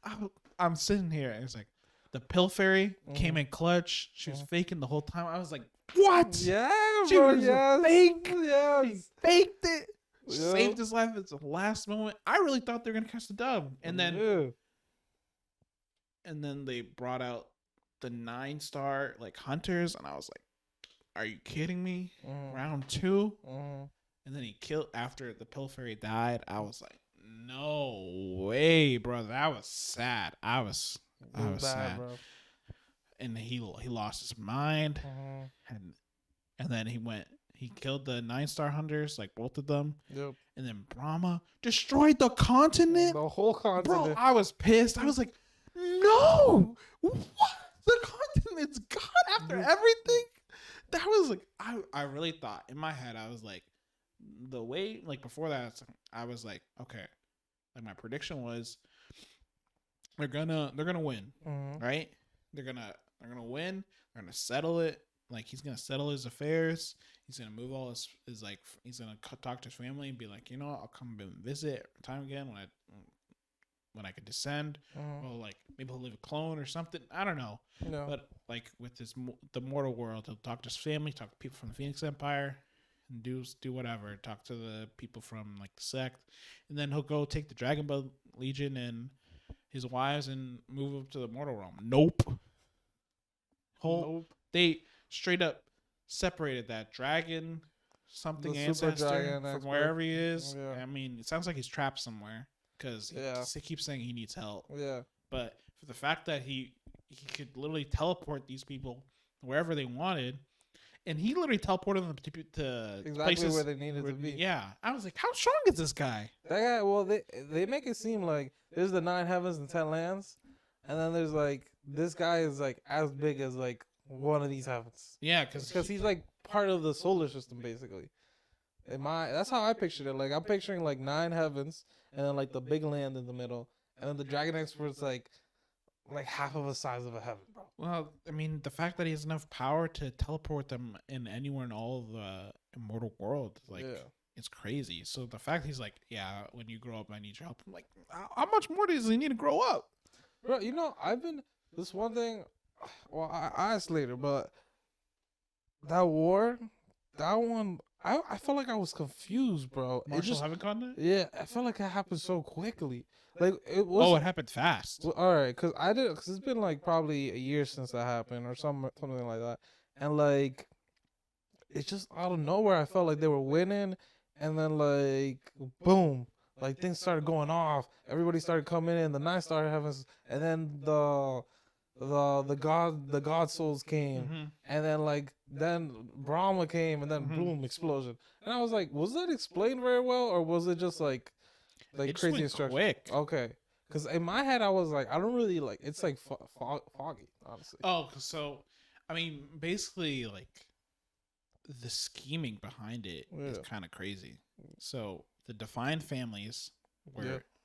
time. I'm sitting here and it's like the pill fairy came in clutch. She was faking the whole time. I was like, what? Yeah, she bro, was fake. Yes. She faked it. She saved his life at the last moment. I really thought they were gonna catch the dub. And then they brought out the 9-star like hunters, and I was like, are you kidding me? Round 2. And then he killed after the pill fairy died. I was like, no way, bro. That was sad. I was sad, bro. And he lost his mind, and then he killed the 9-star hunters, like both of them. Yep. And then Brahma destroyed the continent. The whole continent. Bro, I was pissed. I was like, no, what? The continent's gone after everything. That was like, I really thought in my head, I was like, the way, like before that, I was like, okay, like my prediction was they're gonna win, right? They're gonna win. They're gonna settle it. Like he's gonna settle his affairs. He's gonna move all his like. He's gonna talk to his family and be like, you know, I'll come and visit time again when I could descend. Well, like maybe he'll leave a clone or something. I don't know. No. But like with the mortal world, he'll talk to his family, talk to people from the Phoenix Empire, and do whatever. Talk to the people from like the sect, and then he'll go take the Dragon Ball Legion and his wives and move up to the mortal realm. Nope. They straight up separated that dragon something ancestor from wherever he is. Yeah. I mean, it sounds like he's trapped somewhere because he keeps saying he needs help. Yeah. But for the fact that he could literally teleport these people wherever they wanted, and he literally teleported them to exactly places where they needed to be. Yeah. I was like, how strong is this guy? That guy, well, they make it seem like there's the 9 heavens and 10 lands, and then there's like, this guy is like as big as like one of these heavens. Yeah, because he's like part of the solar system basically. That's how I pictured it. Like I'm picturing like 9 heavens, and then like the big land in the middle, and then the dragon expert's like half of the size of a heaven, bro. Well, I mean, the fact that he has enough power to teleport them in anywhere in all of the immortal world, like it's crazy. So the fact he's like, yeah, when you grow up, I need your help. I'm like, how much more does he need to grow up? Bro, you know, this one thing, well, I asked later, but that war, that one, I felt like I was confused, bro. Marshall Heaven Continent? Yeah, I felt like it happened so quickly. Like, it was. Oh, it happened fast. Well, all right, because it's been like probably a year since that happened or something like that. And like, it's just out of nowhere. I felt like they were winning, and then like boom, like things started going off. Everybody started coming in. The night started having, and then the god souls came, and then Brahma came, and then boom, explosion. And I was like, was that explained very well, or was it just like crazy instructions? Quick. Okay. Because in my head, I was like, I don't really like. It's like foggy, honestly. Oh, so, I mean, basically, like, the scheming behind it is kind of crazy. So the defined families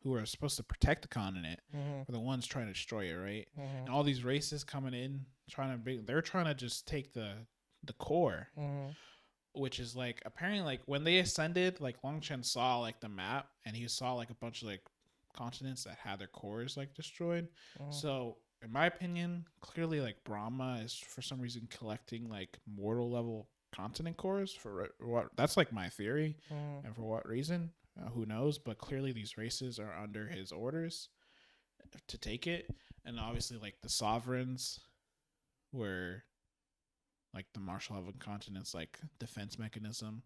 who are supposed to protect the continent are the ones trying to destroy it, right? And all these races coming in they're trying to just take the core, which is like apparently like when they ascended, like Long Chen saw like the map and he saw like a bunch of like continents that had their cores like destroyed. So in my opinion, clearly like Brahma is for some reason collecting like mortal level continent cores for what that's like my theory, and for what reason, who knows, but clearly these races are under his orders to take it. And obviously like the sovereigns were like the Marshall Heaven continent's like defense mechanism,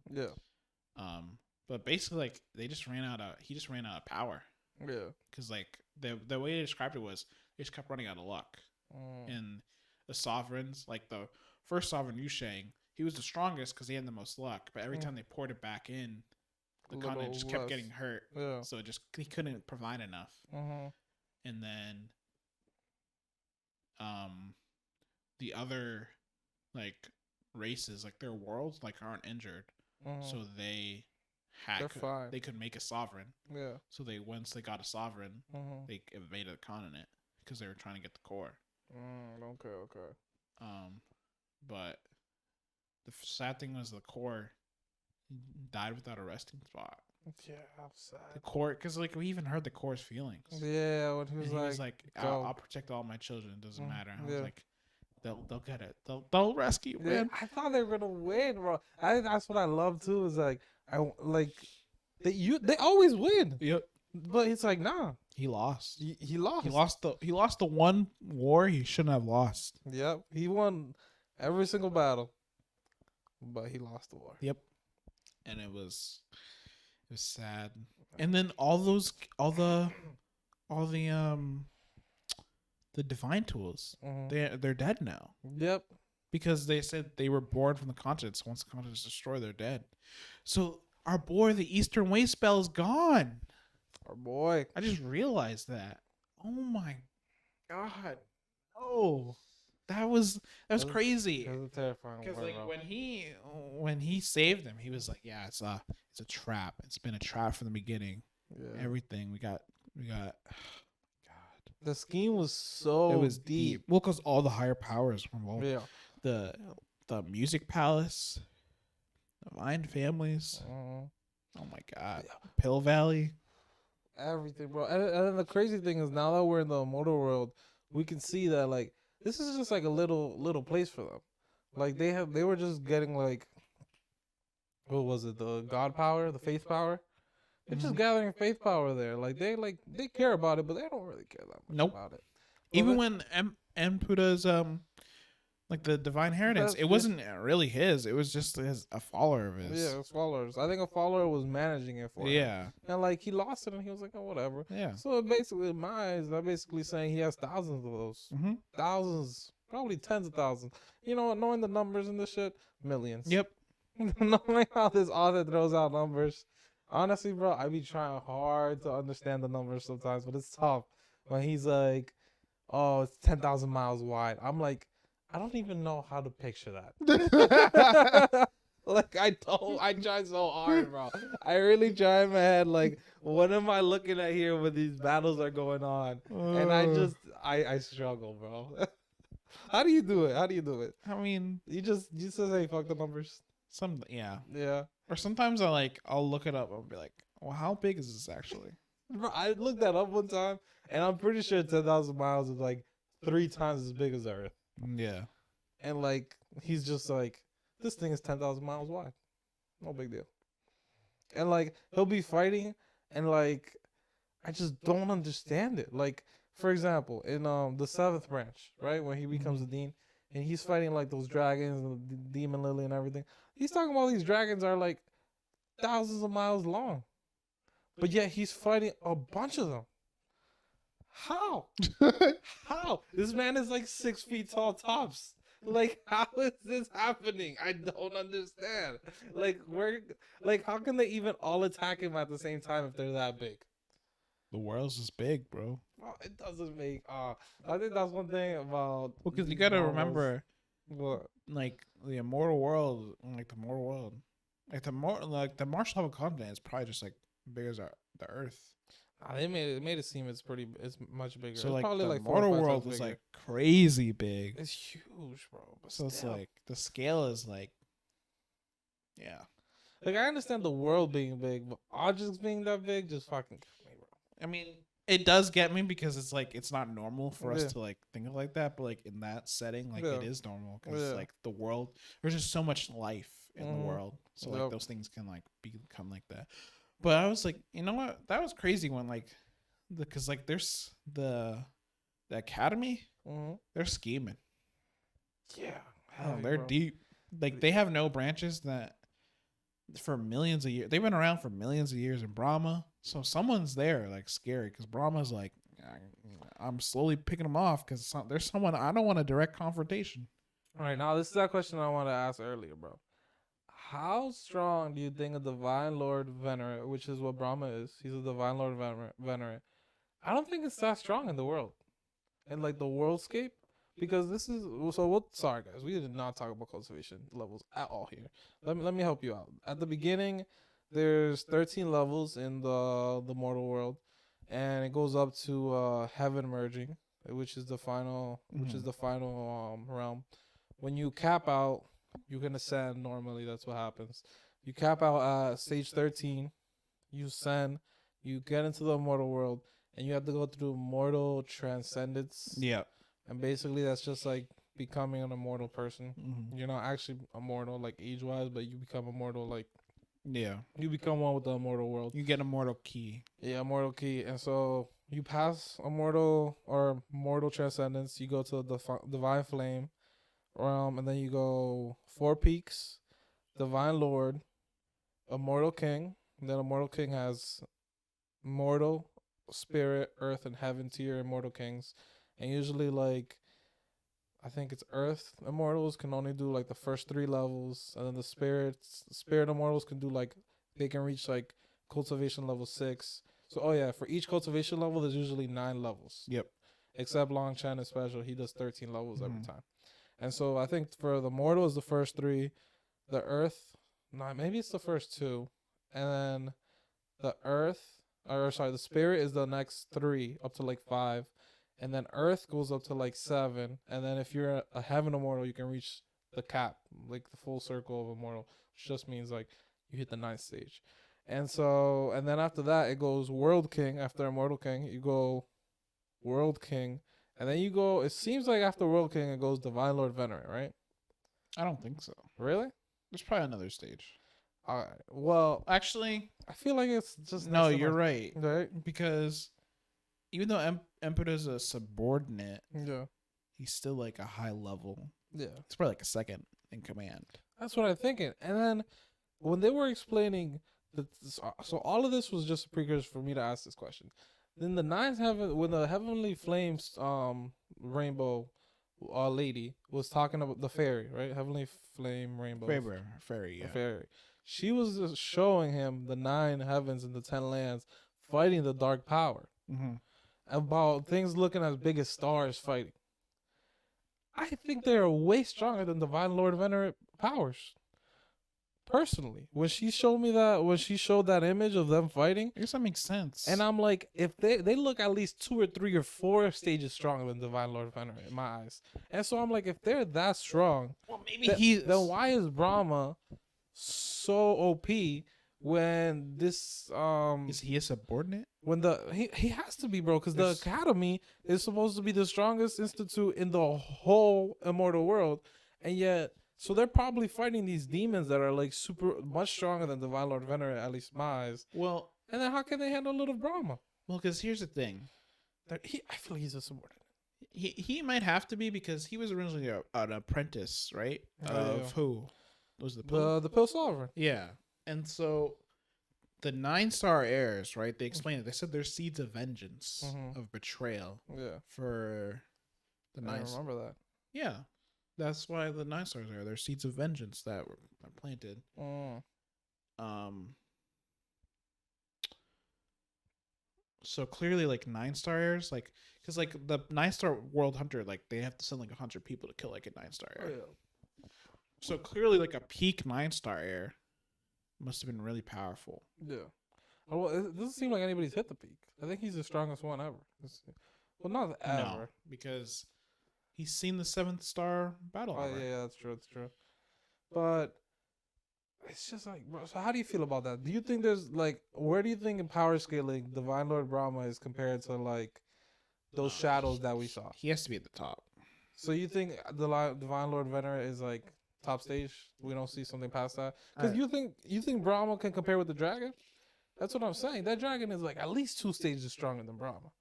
but basically like he just ran out of power, because like the way they described it was they just kept running out of luck. And the sovereigns, like the first sovereign Yusheng, he was the strongest because he had the most luck, but every time they poured it back in, the continent just kept getting hurt. So he couldn't provide enough. And then the other like races, like their worlds like aren't injured, so they could make a sovereign. So once they got a sovereign, they invaded the continent because they were trying to get the core. But the sad thing was the core died without a resting spot. Yeah, I'm sad. The core, because like we even heard the core's feelings. Yeah, when he was like, I'll protect all my children. It doesn't matter. I was like, they'll get it. They'll rescue. Yeah, Man. I thought they were gonna win, bro. That's what I love too. Is like they always win. Yep. But it's like, nah. He lost. He lost. He lost the one war he shouldn't have lost. Yep. He won every single battle, but he lost the war. Yep. And it was sad. And then all the divine tools, they're dead now. Yep. Because they said they were born from the continents. Once the continents destroy, they're dead. So our boy, the Eastern Way spell, is gone. Our boy. I just realized that. Oh my god. Oh, that was crazy. That was terrifying. Because like when he saved them, he was like, "Yeah, it's a trap. It's been a trap from the beginning. Yeah. Everything we got." God, the scheme was so deep. Well, because all the higher powers were involved. Yeah. The music palace, divine families. Oh my god. Yeah. Pill Valley. Everything, bro. And then the crazy thing is, now that we're in the immortal world, we can see that like this is just like a little place for them. Like they were just getting like, what was it? The God power, the faith power. They're just gathering faith power there. Like they care about it, but they don't really care that much about it. Well, even when Ampuda's like the divine inheritance, it wasn't really his. It was just a follower of his. Yeah, it was followers. I think a follower was managing it for him. Yeah. And like he lost it, and he was like, oh, whatever. Yeah. So basically, in my eyes, I'm basically saying he has thousands of those. Thousands, probably tens of thousands. You know, knowing the numbers and this shit, millions. Yep. Knowing how this author throws out numbers. Honestly, bro, I be trying hard to understand the numbers sometimes, but it's tough. When he's like, oh, it's 10,000 miles wide. I'm like, I don't even know how to picture that. Like, I try so hard, bro. I really try in my head, like, what am I looking at here when these battles are going on? And I struggle, bro. How do you do it? I mean, you just say, fuck the numbers. Yeah. Yeah. Or sometimes I'll look it up. I'll be like, well, how big is this actually? Bro, I looked that up one time, and I'm pretty sure 10,000 miles is like 3 times as big as Earth. Yeah. And like he's just like, this thing is 10,000 miles wide, no big deal. And like he'll be fighting, and like I just don't understand it. Like for example, in the 7th branch, right, when he becomes a dean, and he's fighting like those dragons and the demon lily and everything. He's talking about these dragons are like thousands of miles long, but yet he's fighting a bunch of them. How? How? This man is like 6 feet tall tops. Like, how is this happening? I don't understand. Like, how can they even all attack him at the same time if they're that big? The world's just big, bro. Oh, it doesn't make. I think that's one thing about. Well, because you gotta novels. remember, What? like the immortal world, like the mortal world, like the Marshall continent is probably just like big as the Earth. They made it seem it's much bigger. So it's like probably the like mortal world is like crazy big. It's huge, bro. But So still. it's like the scale is like, yeah. Like I understand the world being big, but objects being that big just fucking got me, bro. I mean, it does get me because it's like it's not normal for us Yeah. to like think of like that, but like in that setting, like Yeah. it is normal because Yeah. like the world, there's just so much life in the Mhm. world, so like Yep. those things can like become like that. But I was like, you know what? That was crazy when like, because like there's the academy, Mm-hmm. they're scheming. Yeah, Oh, they're deep. Like they have no branches that for millions of years. They've been around for millions of years in Brahma. So someone's there, like scary, because Brahma's like, I'm slowly picking them off because there's someone I don't want a direct confrontation. All right, now this is that question I wanted to ask earlier, bro. How strong do you think a divine lord venerate, which is what Brahma is? He's a divine lord venerate. I don't think it's that strong in the world, in like the worldscape, because this is so. What? Sorry, guys, we did not talk about cultivation levels at all here. Let me help you out. At the beginning, there's 13 levels in the mortal world, and it goes up to heaven merging, which is the final, realm. When you cap out, you can ascend normally. That's what happens. You cap out at stage 13. You ascend. You get into the mortal world, and you have to go through mortal transcendence. Yeah. And basically, that's just like becoming an immortal person. Mm-hmm. You're not actually immortal, like age wise, but you become immortal, like Yeah. you become one with the immortal world. You get a mortal key. Yeah, immortal key. And so you pass immortal or mortal transcendence. You go to the divine flame, and then you go 4 peaks, divine lord, immortal king. And then immortal king has mortal, spirit, earth, and heaven tier immortal kings. And usually, like, I think it's earth immortals can only do like the first 3 levels, and then the spirit immortals can do like, they can reach like cultivation level 6. So for each cultivation level, there's usually 9 levels. Yep. Except Long Chen is special; he does 13 levels every time. And so I think for the mortal is the first 3, the earth, maybe it's the first 2, and then the spirit is the next 3 up to like 5. And then earth goes up to like 7. And then if you're a heaven immortal, you can reach the cap, like the full circle of immortal, which just means like you hit the 9th stage. And then after that, it goes world king. After immortal king, you go world king. And then you go, it seems like after world king, it goes divine lord venerate, right? I don't think so. Really? There's probably another stage. All right. Well, actually, I feel like it's just no. You're right. Right? Because even though Emperor's a subordinate, Yeah, he's still like a high level. yeah. It's probably like a second in command. That's what I'm thinking. And then when they were explaining so all of this was just a precursor for me to ask this question. Then the 9th heaven, when the heavenly flames rainbow lady was talking about the fairy, right? Heavenly flame rainbow. Fairy, yeah. Fairy. She was just showing him the 9 heavens and the 10 lands fighting the dark power. Mm-hmm. About things looking as big as stars fighting. I think they are way stronger than Divine Lord Venerate powers. Personally, when she showed that image of them fighting, I guess that makes sense. and I'm like, if they look at least 2 or 3 or 4 stages stronger than Divine Lord Venerate in my eyes, and so I'm like, if they're that strong, well, maybe then why is Brahma so OP when this is he a subordinate? When he has to be, bro, because the Academy is supposed to be the strongest institute in the whole immortal world, and yet so they're probably fighting these demons that are like super much stronger than Divine Lord Venerate, at least my eyes. Well, and then how can they handle little Brahma? Well, because here's the thing, I feel like he's a subordinate. He might have to be because he was originally an apprentice, right? Who was the Pill Sovereign? Yeah, and so. The 9-star heirs, right? They explained it. They said they're seeds of vengeance, of betrayal. Yeah. For the 9. I remember that. Yeah. That's why the 9 stars are. They're seeds of vengeance that were planted. So clearly, like 9-star heirs, like, because like the 9-star world hunter, like they have to send like 100 people to kill like a 9-star heir. Oh, yeah. So clearly, like a peak 9-star heir must have been really powerful. Yeah. Well, it doesn't seem like anybody's hit the peak. I think he's the strongest one ever. Well, not ever. No, because he's seen the 7th star battle. Oh, yeah, that's true. That's true. But it's just like, bro, so how do you feel about that? Do you think there's like, where do you think in power scaling Divine Lord Brahma is compared to like those shadows that we saw? He has to be at the top. So you think the Divine Lord Venerate is like top stage? We don't see something past that because you think Brahma can compare with the dragon? That's what I'm saying. That dragon is like at least 2 stages stronger than Brahma,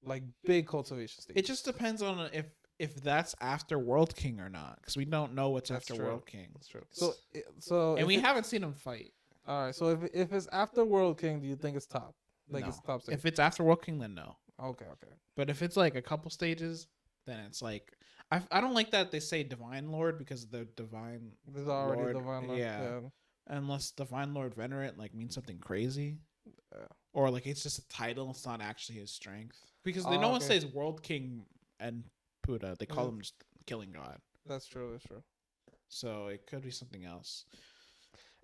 like big cultivation stage. It just depends on if that's after World King or not, because we don't know what's after World King. That's true. So and we haven't seen him fight. All right. So if it's after World King, do you think it's top? Like no. It's top stage. If it's after World King, then no. Okay. But if it's like a couple stages, then it's like. I don't like that they say Divine Lord because the Divine There's already Lord, Divine Lord. Yeah. Unless Divine Lord Venerate like means something crazy. Yeah. Or like it's just a title, it's not actually his strength. Because no one says World King and Buddha. They call him just Killing God. That's true. So it could be something else.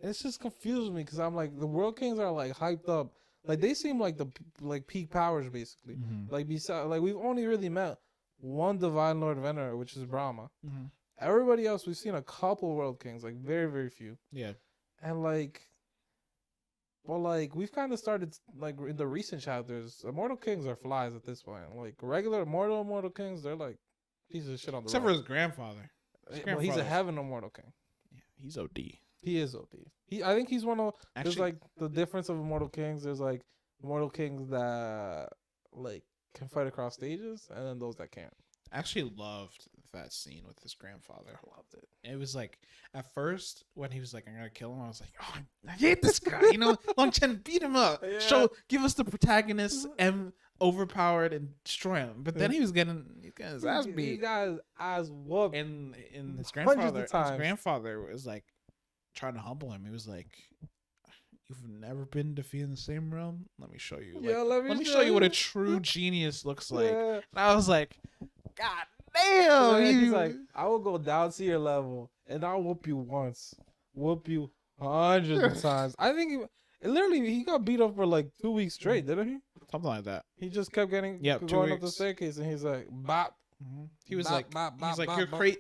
It's just confusing me because I'm like the World Kings are like hyped up. Like they seem like the peak powers basically. Like besides like we've only really met one Divine Lord Venerate, which is Brahma. Everybody else, we've seen a couple World Kings, like very, very few. Yeah. And like, well, like we've kind of started like in the recent chapters, Immortal Kings are flies at this point. Like regular Immortal Kings, they're like pieces of shit on the Except for his grandfather. Well, he's a Heaven Immortal King. Yeah, he's OD. He is OD. I think he's one of. Actually, there's like the difference of Immortal Kings. There's like Immortal Kings that like can fight across stages, and then those that can't. I actually loved that scene with his grandfather. I loved it. It was like at first when he was like, "I'm gonna kill him," I was like, "Oh, I hate this guy." You know, Long Chen, beat him up. Yeah. Give us the protagonist and overpowered and destroy him. But then he was getting his ass beat. He got his ass whooped. And his grandfather was like trying to humble him. He was like, "You've never been defeated in the same realm? Let me show you. Yeah, let me show you what a true genius looks like." Yeah. And I was like, "God damn!" He's like, "I will go down to your level and I'll whoop you once, whoop you hundreds of times." I think he got beat up for like 2 weeks straight, didn't he? Something like that. He just kept going up the staircase, and he's like, "Bop." He was like, "You're great."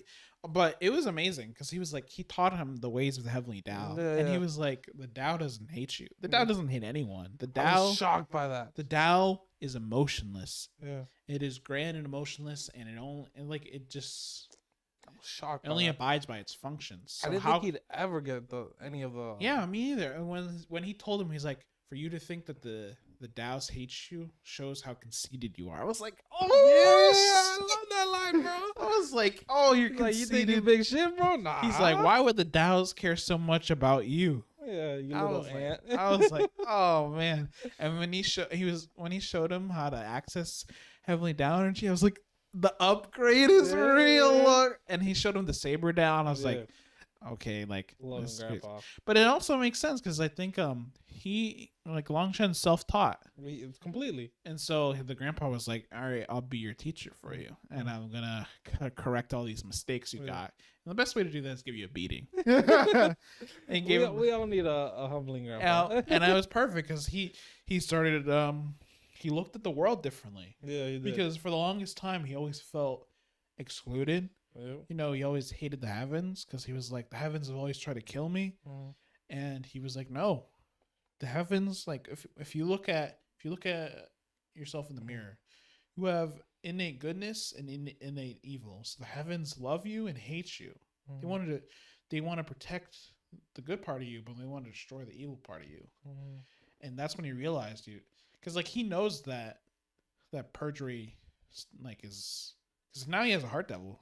But it was amazing because he was like, he taught him the ways of the heavenly Tao, and he was like, the Tao doesn't hate you. The Tao doesn't hate anyone. The Tao, I was shocked by that. The Tao is emotionless. Yeah, it is grand and emotionless, and it just. I was shocked. It only abides by its functions. So I didn't think he'd ever get any of the. Yeah, me either. And when he told him, he's like, for you to think that the Tao's hate you shows how conceited you are. I was like, oh yeah, I love that line, bro. I was like, oh, you're conceited. Like, you think you big shit, bro? Nah. He's like, why would the Tao's care so much about you? Yeah, you little ant. I was like, oh man. And when he showed him how to access heavenly Tao energy, I was like, the upgrade is real. Look. And he showed him the saber down. I was like, okay, like, but it also makes sense because I think he like Long Chen self-taught completely, and so the grandpa was like, all right, I'll be your teacher for you, and I'm gonna correct all these mistakes you got. And the best way to do that is give you a beating. And we all need a humbling grandpa. And I was perfect because he started he looked at the world differently. Yeah, he did. Because for the longest time he always felt excluded. Yeah. You know, he always hated the heavens because he was like, the heavens have always tried to kill me. And he was like, no, the heavens, like if you look at yourself in the mirror, you have innate goodness and innate evil. So the heavens love you and hate you. They want to protect the good part of you, but they want to destroy the evil part of you. And that's when he realized, dude, because like he knows that perjury, like, is because now he has a heart devil,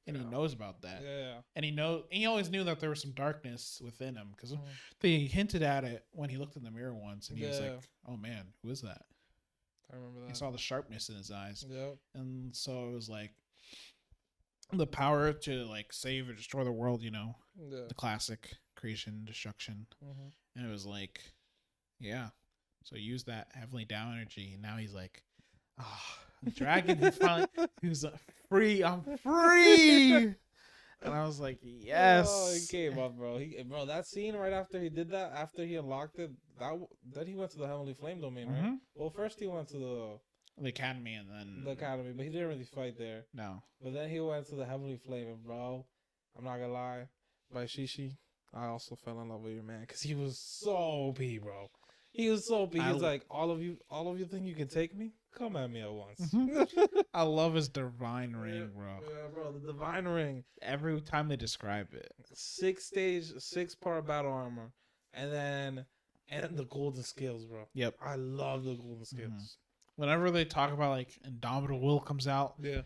and he knows about that. Yeah. And he always knew that there was some darkness within him, because they hinted at it when he looked in the mirror once, and he was like, "Oh man, who is that?" I remember that. He saw the sharpness in his eyes. Yep. And so it was like the power to like save or destroy the world, the classic creation, destruction. And it was like, yeah. So use that heavenly Tao energy, and now he's like, dragon. He was free. I'm free. And I was like, yes. Oh, he came up, bro. Bro, that scene right after he did that, after he unlocked it, then he went to the Heavenly Flame domain, right? Well, first he went to the academy, and then the academy, but he didn't really fight there. No. But then he went to the Heavenly Flame, and bro, I'm not gonna lie, by Shishi, I also fell in love with your man, because he was so OP, bro. He was so OP. He was like, all of you think you can take me? Come at me at once. I love his divine ring, bro. Yeah, bro, the divine ring. Every time they describe it. 6-part battle armor. And the golden scales, bro. Yep. I love the golden scales. Whenever they talk about like Indomitable Will comes out. Yeah.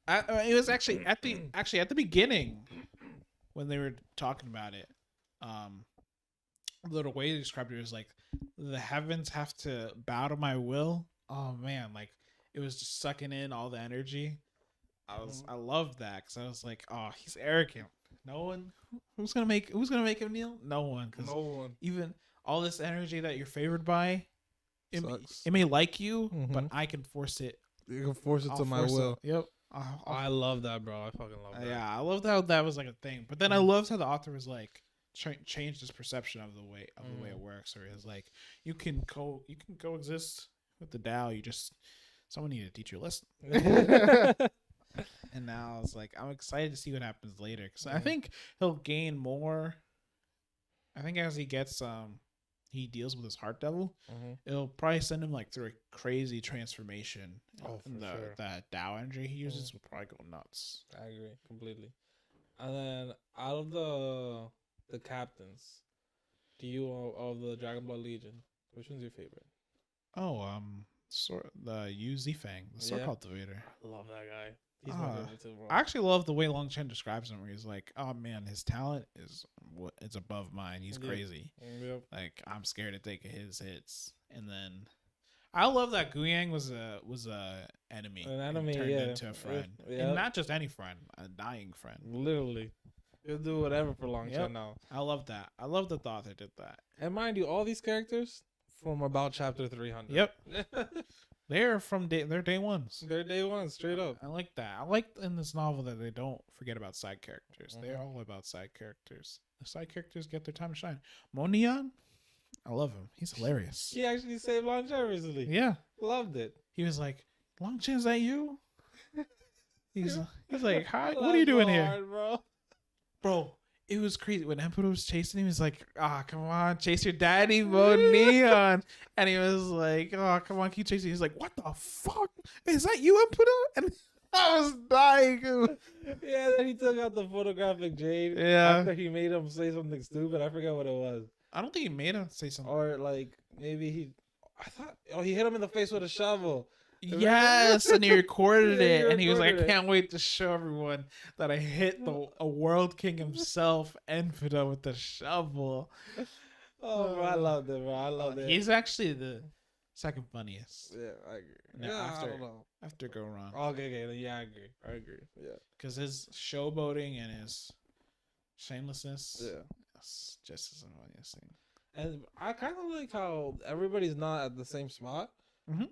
It was actually at the beginning when they were talking about it. The way they described it was like, the heavens have to bow to my will. Oh man, like it was just sucking in all the energy. I loved that, because I was like, oh, he's arrogant. No one who's gonna make him kneel. No one, because even all this energy that you're favored by, it may like you, but I can force it. You can force it to my will. Yep. I love that, bro. I fucking love that. Yeah, I loved how that was like a thing. But then I loved how the author was like, changed his perception of the way it works, or is like, you can coexist with the Tao. Someone need to teach you a lesson. And now it's like, I'm excited to see what happens later, because I think he'll gain more. I think as he gets he deals with his heart devil, it'll probably send him like through a crazy transformation. That Tao energy he uses will probably go nuts. I agree completely. And then out of the captains, of the Dragon Ball Legion, which one's your favorite? The Yu Zifang, the sword cultivator. I love that guy. He's my favorite too, bro. I actually love the way Long Chen describes him, where he's like, oh man, his talent is above mine. He's crazy. Yep. Like, I'm scared to take his hits. And then I love that Guyang was a enemy. An enemy, turned into a friend. And not just any friend, a dying friend. Literally. He'll do whatever for Long Chen now. I love that. I love the thought they did that. And mind you, all these characters from about chapter 300. Yep. They're day ones. They're day ones, straight up. I like that. I like in this novel that they don't forget about side characters. They're all about side characters. The side characters get their time to shine. Monian, I love him. He's hilarious. He actually saved Long Chen recently. Yeah. Loved it. He was like, Long Chen, is that you? He's like, hi, what are you doing here? Hard, Bro, it was crazy. When Emperor was chasing him, he was like, come on, chase your daddy, Mo Neon. And he was like, oh, come on, keep chasing. He's like, what the fuck? Is that you, Emperor? And I was dying. Yeah, then he took out the photographic jade. Yeah. After he made him say something stupid. I forgot what it was. I don't think he made him say something. Or like, maybe he hit him in the face with a shovel. Yes, and he recorded it, and he was like, I can't wait to show everyone that I hit a world king himself, Enfida, with the shovel. Oh, bro, I loved it, bro. I loved it. He's actually the second funniest. Yeah, I agree. Yeah, I don't know. After Goron. Okay, yeah, I agree. Yeah. Because his showboating and his shamelessness, it's just as funniest thing. And I kind of like how everybody's not at the same spot.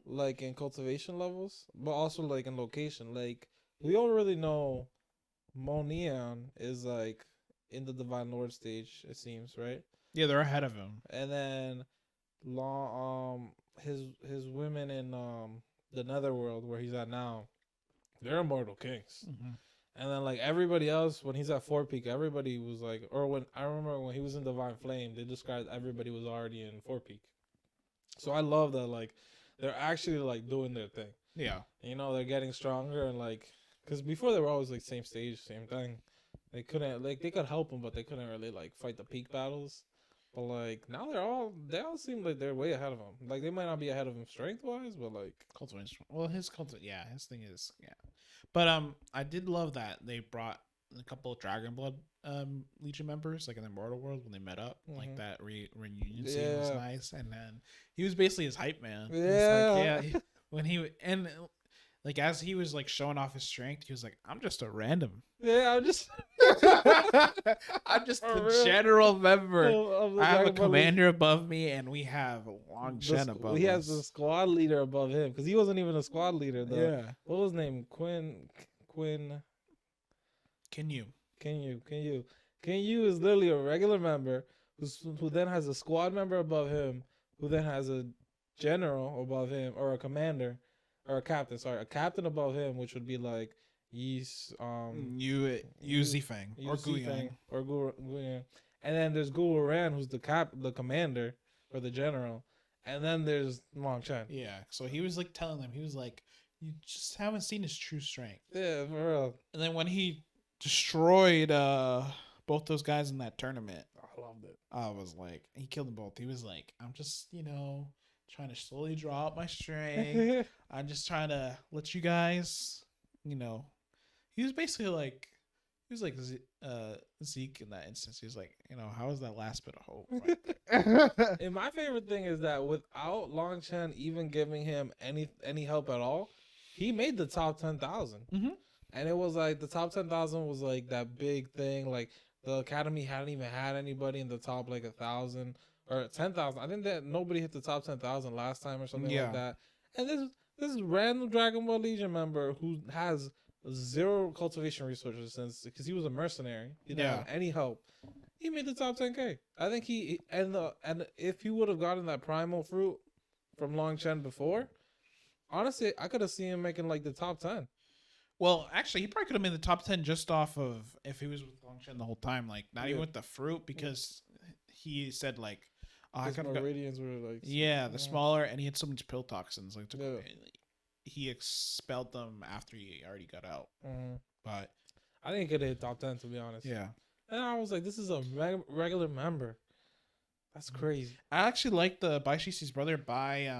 Like in cultivation levels, but also like in location. Like, we don't really know Monian is like in the Divine Lord stage, it seems, right? Yeah, they're ahead of him. And then his women in the Netherworld where he's at now, they're immortal kings. And then like everybody else, when he's at 4 peak, everybody was like, or when I remember when he was in Divine Flame, they described everybody was already in 4 peak. So I love that like they're actually like doing their thing. Yeah. You know, they're getting stronger and like, because before they were always like same stage, same thing. They couldn't like they could help him, but they couldn't really like fight the peak battles. But like now they all seem like they're way ahead of him. Like they might not be ahead of him strength wise, but like cultivation. Well, his his thing is But I did love that they brought a couple of Dragon Blood Legion members like in the Mortal World when they met up. Like that reunion scene was nice, and then he was basically his hype man. Yeah, when he and like as he was like showing off his strength, he was like, "I'm just a random. Yeah, I'm just a general member. I have a commander above me, and we have Long Chen above. He has a squad leader above him because he wasn't even a squad leader though. Yeah, what was his name? Quinn. Can you is literally a regular member who then has a squad member above him, who then has a general above him, or a commander, or a captain. Sorry, a captain above him, which would be like Yu Zifeng or Guyang. And then there's Gu Ran, who's the commander or the general, and then there's Long Chen. Yeah, so he was like telling them, he was like, you just haven't seen his true strength. Yeah, for real. And then when he destroyed both those guys in that tournament, I loved it. I was like, he killed them both. He was like, I'm just, trying to slowly draw out my strength. I'm just trying to let you guys, he was basically like, Zeke in that instance. He was like, how is that last bit of hope? Right. And my favorite thing is that without Long Chen even giving him any help at all, he made the top 10,000. Mm-hmm. And it was like the top 10,000 was like that big thing. Like the Academy hadn't even had anybody in the top like 1,000 or 10,000. I think that nobody hit the top 10,000 last time or something like that. And this random Dragon Ball Legion member who has 0 cultivation resources because he was a mercenary. He didn't have any help. He made the top 10K. I think and if he would have gotten that primal fruit from Long Chen before, honestly, I could have seen him making like the top 10. Well, actually, he probably could have made the top 10 just off of if he was with Long Chen the whole time, like not even with the fruit, because he said like, I could have meridians were like the smaller, and he had so much pill toxins. Like he expelled them after he already got out. Mm-hmm. But I think he could have hit top 10 to be honest. Yeah, and I was like, this is a regular member. That's crazy. I actually like the Bai Shixi's brother Bai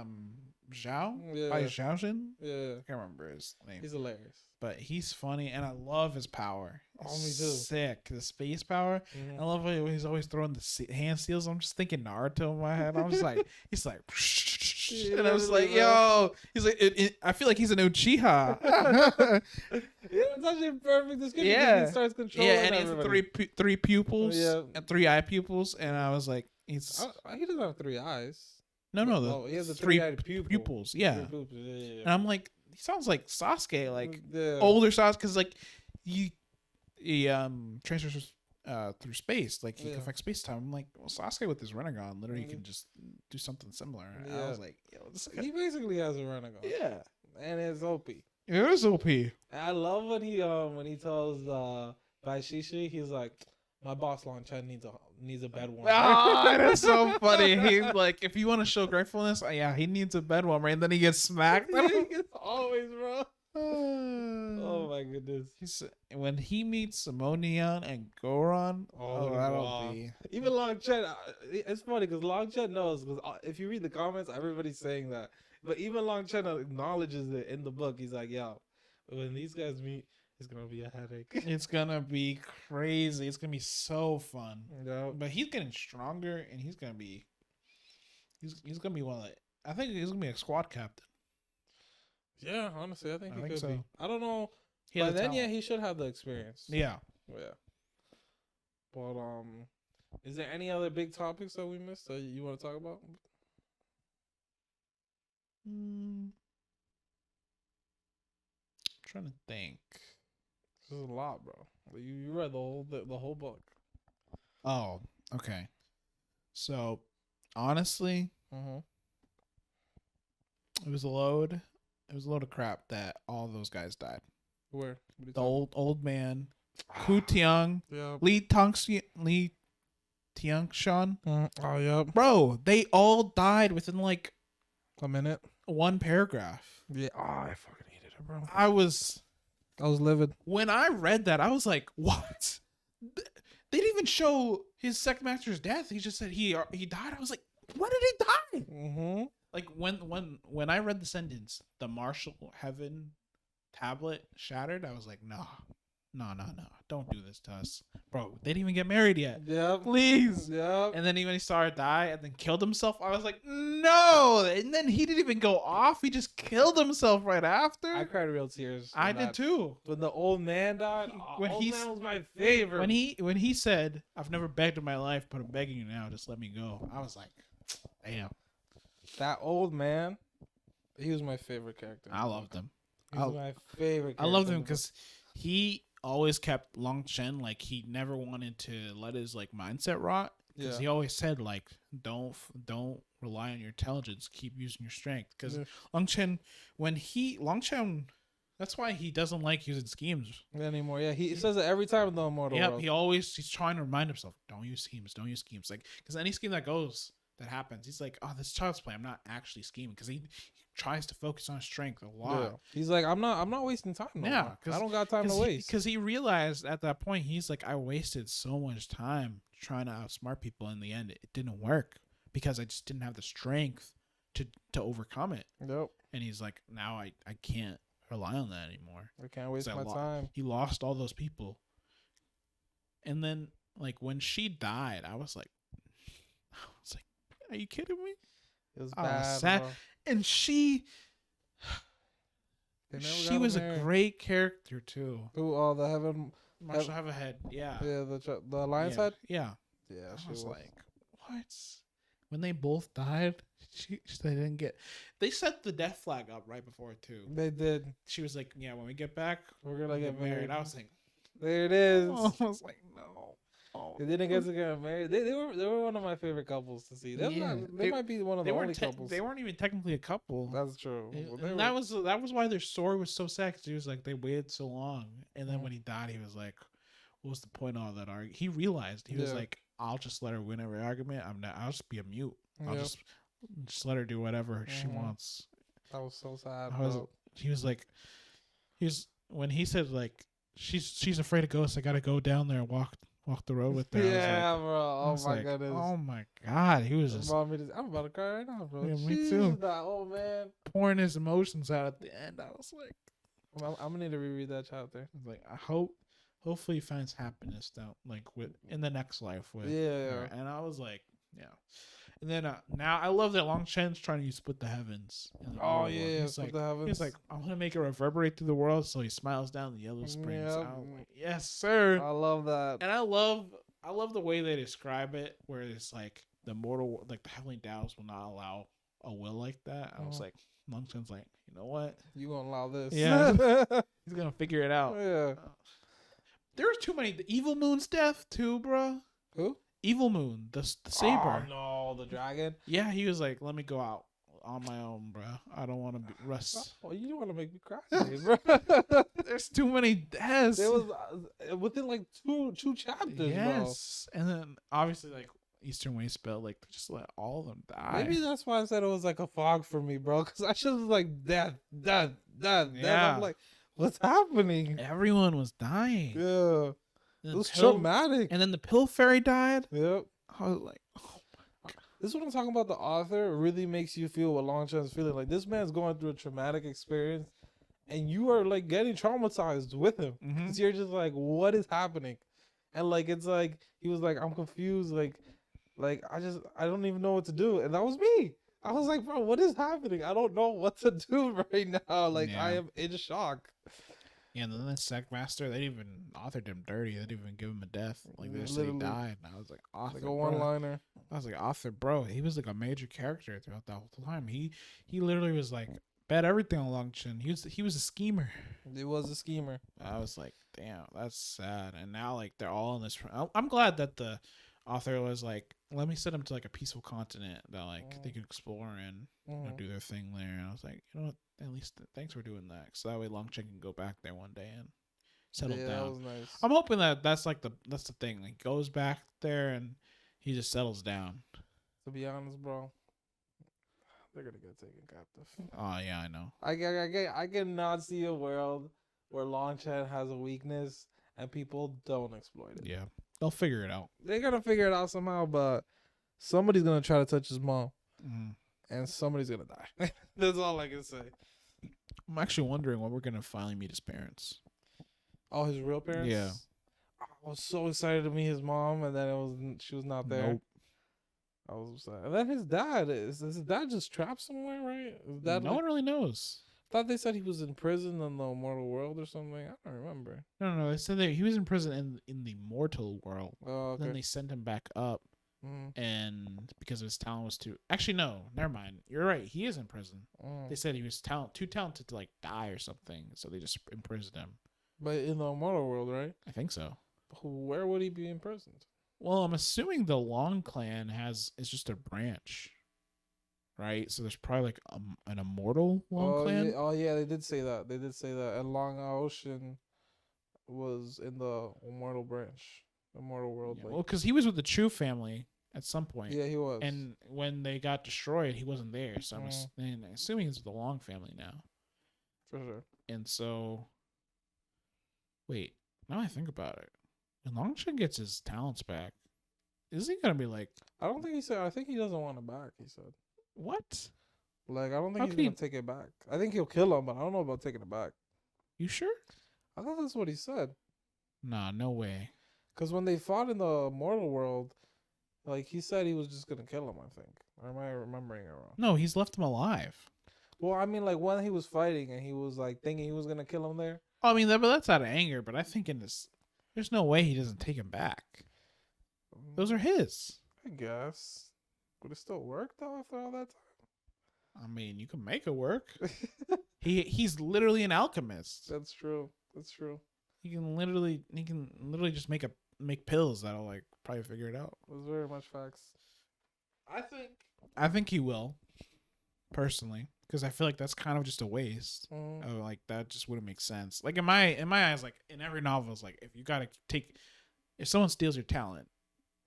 Zhao. Bai Zhaojin. Yeah, I can't remember his name. He's hilarious. But he's funny, and I love his power. Oh, me too. Sick. The space power. Mm-hmm. I love how he's always throwing the hand seals. I'm just thinking Naruto in my head. I'm just like, he's like, and I was like, yo. He's like, I feel like he's an Uchiha. It's actually a perfect description. Yeah. He starts controlling and he has three pupils and 3 eye pupils. And I was like, he doesn't have 3 eyes. No, he has the 3-eyed pupils. Yeah. 3 pupils. Yeah. And I'm like, he sounds like Sasuke, like older Sasuke, because like he transfers through space, like he can affect space time. I'm like, well, Sasuke with his Renegon literally can just do something similar. And I was like, he basically has a Renegon. Yeah, and it's OP. It is OP. I love when he tells Bai Shishi, he's like, my boss Long Chen needs a bed warmer. Ah, that's so funny. He's like, if you want to show gratefulness, he needs a bed warmer, and then he gets smacked. He gets always, bro. Oh my goodness. When he meets Simonian and Goron, that'll be even Long Chen. It's funny because Long Chen knows, because if you read the comments, everybody's saying that. But even Long Chen acknowledges it in the book. He's like, yo, when these guys meet, it's gonna be a headache. It's gonna be crazy. It's gonna be so fun. Yeah. But he's getting stronger, and he's gonna be one of the, I think he's gonna be a squad captain. Yeah, honestly, I think he could so. be. I don't know. But then he should have the experience. Yeah. Yeah. But is there any other big topics that we missed that you want to talk about? Trying to think. This is a lot, bro. You read the whole book. Oh, okay. So, honestly, it was a load of crap that all those guys died. Where? The old man, Ku Tiang, Yeah. Lee Tiang Shan. Oh yeah. Bro, they all died within like a minute. One paragraph. Yeah. Oh, I fucking hated it, bro. I was livid. When I read that, I was like, what? They didn't even show his second master's death. He just said he died. I was like, when did he die? Mm-hmm. Like when I read the sentence, the martial heaven tablet shattered, I was like, no, don't do this to us, bro. They didn't even get married yet. Yeah, please. Yeah. And then when he saw her die and then killed himself, I was like, no. And then he didn't even go off. He just killed himself right after. I cried real tears. I did too. When the old man died, When old man was my favorite. When he said, "I've never begged in my life, but I'm begging you now. Just let me go." I was like, damn. That old man, he was my favorite character. I loved him. He was my favorite character. I loved him because he always kept Long Chen, like he never wanted to let his like mindset rot. Because he always said like, don't rely on your intelligence. Keep using your strength. Because Long Chen, that's why he doesn't like using schemes anymore. Yeah, he says it every time in the Immortal World. He's trying to remind himself, don't use schemes. Like, because any scheme that happens, he's like, oh, this child's play. I'm not actually scheming, because he tries to focus on strength a lot. Yeah. He's like, I'm not wasting time. No I don't got time to waste. Because he realized at that point, he's like, I wasted so much time trying to outsmart people. In the end, it didn't work because I just didn't have the strength to overcome it. Nope. And he's like, now I can't rely on that anymore. I can't waste my time. He lost all those people. And then like when she died, I was like, are you kidding me? It was bad. Sad. Bro. And she was a great character too. Who? The Heaven. Marshall have a head. Yeah. Yeah. The lion's head. Yeah. Yeah. I was like, what? When they both died, they didn't get. They set the death flag up right before it too. They did. She was like, yeah, when we get back, we're gonna get married. I was like, there it is. I was like, no. They didn't get to get married. They were one of my favorite couples to see. They might be one of the only couples. They weren't even technically a couple. That's true. That was why their story was so sad. Because he was like, they waited so long, and then when he died, he was like, what was the point of all that argument? He realized was like, I'll just let her win every argument. I'll just be a mute. I'll just let her do whatever she wants. That was so sad. He was like, when he said like, she's afraid of ghosts. I gotta go down there and walk the road with her. Yeah, bro. Oh my goodness. Oh my god. He was just. I'm about to cry right now, bro. Yeah, me too. That old man pouring his emotions out at the end. I was like, I'm gonna need to reread that chapter. I was like, hopefully he finds happiness down like in the next life with her. And I was like, yeah. And then now I love that Long Chen's trying to split the heavens. Oh yeah, split the heavens. He's like, I'm gonna make it reverberate through the world. So he smiles down the yellow springs. Yep. I was like, yes, sir. I love that. And I love the way they describe it, where it's like the mortal, like the heavenly Taoists will not allow a will like that. I was like, Long Chen's like, you know what? You gonna allow this? Yeah, he's gonna figure it out. Yeah. There was too many. The Evil Moon's death too, bro. Who? Evil Moon, the saber. Oh no, the dragon. Yeah, he was like, "Let me go out on my own, bro. I don't want to rust." Oh, you don't want to make me cry, bro. There's too many deaths. There was within like two chapters, yes, bro. And then obviously like Eastern Way spell, like just let all of them die. Maybe that's why I said it was like a fog for me, bro. Because I should have like death. Yeah. I'm like, what's happening? Everyone was dying. Yeah. It was traumatic. And then the pill fairy died. Yep. I was like, oh my god. This is what I'm talking about. The author really makes you feel what Long Chen's feeling. Like, this man's going through a traumatic experience, and you are like getting traumatized with him. Because you're just like, what is happening? And like, it's like, he was like, I'm confused. Like I don't even know what to do. And that was me. I was like, bro, what is happening? I don't know what to do right now. Like, I am in shock. Yeah, and then the Sect Master, they didn't even authored him dirty. They didn't even give him a death. Like, they just said he died. And I was like, author, like a one-liner. I was like, author, bro. He was like a major character throughout the whole time. He literally was like, bet everything on Long Chen. He was a schemer. He was a schemer. I was like, damn, that's sad. And now, like, they're all in this. I'm glad that the author was like, let me send them to like a peaceful continent that like they can explore and do their thing there. And I was like, you know what? At least thanks for doing that. So that way Long Chen can go back there one day and settle down. That was nice. I'm hoping that's the thing. Like goes back there and he just settles down. To be honest, bro, they're gonna get taken captive. Oh yeah, I know. I cannot see a world where Long Chen has a weakness and people don't exploit it. Yeah, they'll figure it out. They're gonna figure it out somehow, but somebody's gonna try to touch his mom, and somebody's gonna die. That's all I can say. I'm actually wondering when we're gonna finally meet his parents. Oh, his real parents? Yeah. I was so excited to meet his mom, and then she was not there. Nope. I was upset. And then his dad is his dad just trapped somewhere, right? No one really knows. I thought they said he was in prison in the mortal world or something. I don't remember. No. They said that he was in prison in the mortal world. Oh, okay. Then they sent him back up, and because his talent was too. Actually, no. Never mind. You're right. He is in prison. They said he was too talented to like die or something, so they just imprisoned him. But in the mortal world, right? I think so. Where would he be imprisoned? Well, I'm assuming the Long clan is just a branch, right? So there's probably like an immortal Long clan. Yeah. Yeah, they did say that. And Long Ocean was in the immortal branch, immortal world. Yeah, well, because he was with the Chu family at some point. Yeah, he was. And when they got destroyed, he wasn't there. So I'm assuming he's with the Long family now. For sure. And so, wait, now I think about it. When Long Chen gets his talents back, is he gonna be like? I don't think he said. I think he doesn't want it back. He said. What? Like I don't think he's gonna take it back. I think he'll kill him, but I don't know about taking it back. You sure? I thought that's what he said. Nah, no way. Because when they fought in the mortal world, like he said he was just gonna kill him. I think. Or am I remembering it wrong? No, he's left him alive. Well, I mean, like when he was fighting and he was like thinking he was gonna kill him there. I mean, but that's out of anger. But I think there's no way he doesn't take him back. Those are his. I guess. Would it still work though after all that time? I mean, you can make it work. He's literally an alchemist. That's true. He can literally just make pills that'll like probably figure it out. That's very much facts. I think he will. Personally, because I feel like that's kind of just a waste. Like that just wouldn't make sense. Like in my eyes, like in every novel, it's like if someone steals your talent,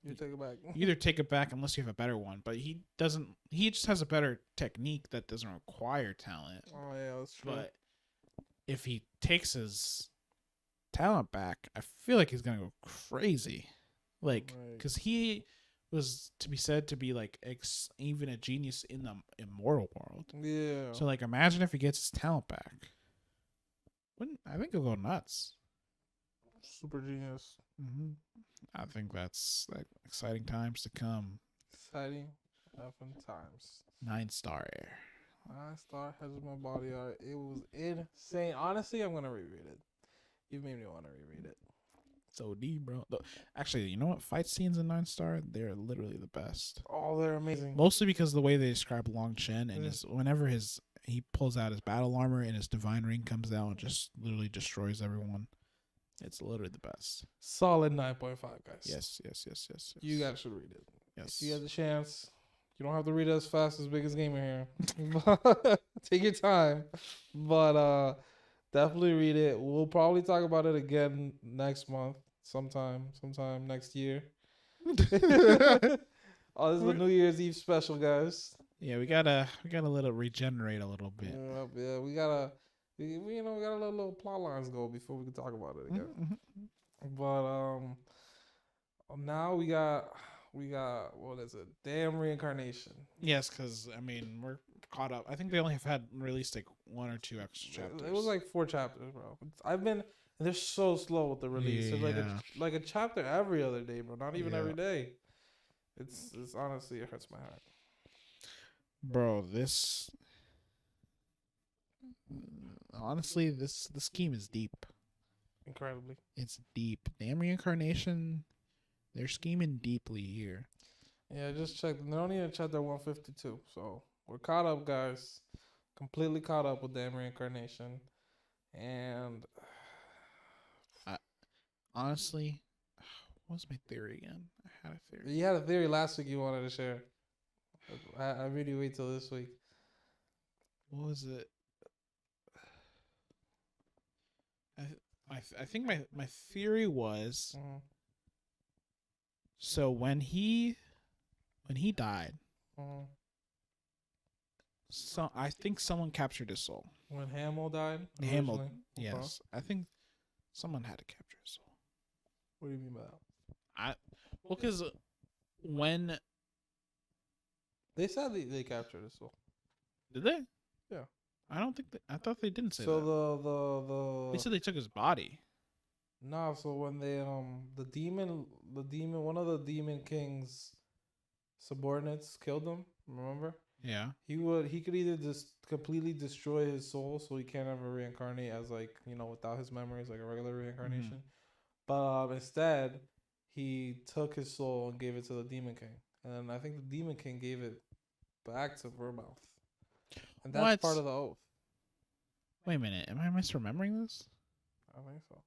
you take it back. You either take it back unless you have a better one, but he doesn't. He just has a better technique that doesn't require talent. Oh yeah, that's true. But if he takes his talent back, I feel like he's gonna go crazy. Like, because he was to be said to be like even a genius in the immortal world. Yeah. So like, imagine if he gets his talent back. I think he'll go nuts. Super genius. I think that's like exciting times to come. Exciting effing times. 9-star air. 9-star Hegemon body art. It was insane. Honestly, I'm gonna reread it. You made me want to reread it. So deep, bro. Actually, you know what? Fight scenes in 9-star, they're literally the best. Oh, they're amazing. Mostly because of the way they describe Long Chen and whenever he pulls out his battle armor and his divine ring comes out and just literally destroys everyone. It's literally the best. Solid 9.5, guys. Yes. You guys should read it. Yes. If you have the chance, you don't have to read it as fast as Biggest Gamer here. Take your time. But definitely read it. We'll probably talk about it again next month. Sometime next year. Oh, this is the New Year's Eve special, guys. Yeah, we gotta let it regenerate a little bit. Yeah, we gotta let little plot lines go before we can talk about it again. But now we got what is it? Damn Reincarnation. Yes, because I mean we're caught up. I think they only have had released like 1 or 2 extra chapters. It was like 4 chapters, bro. They're so slow with the release. Yeah. It's like a chapter every other day, bro. Not even every day. It's honestly, it hurts my heart. Bro, this scheme is deep. Incredibly. It's deep. Damn Reincarnation, they're scheming deeply here. Yeah, just check. They're only in chapter 152, so we're caught up, guys. Completely caught up with Damn Reincarnation, and honestly, What was my theory again? I had a theory. You had a theory last week you wanted to share. I really wait till this week. What was it? I think my theory was so when he died, so I think someone captured his soul. When Hamill died? Hamill, yes. I think someone had to capture his soul. What do you mean by that? Well, because when they said they captured his soul. Did they? Yeah. I don't think I thought they didn't say that. So they said they took his body. No, so when they the demon one of the demon king's subordinates killed him, remember? Yeah. He could either just completely destroy his soul so he can't ever reincarnate as like, without his memories, like a regular reincarnation. But instead he took his soul and gave it to the demon king. And I think the demon king gave it back to Vermouth. And that's part of the oath. Wait a minute, am I misremembering this? I think so.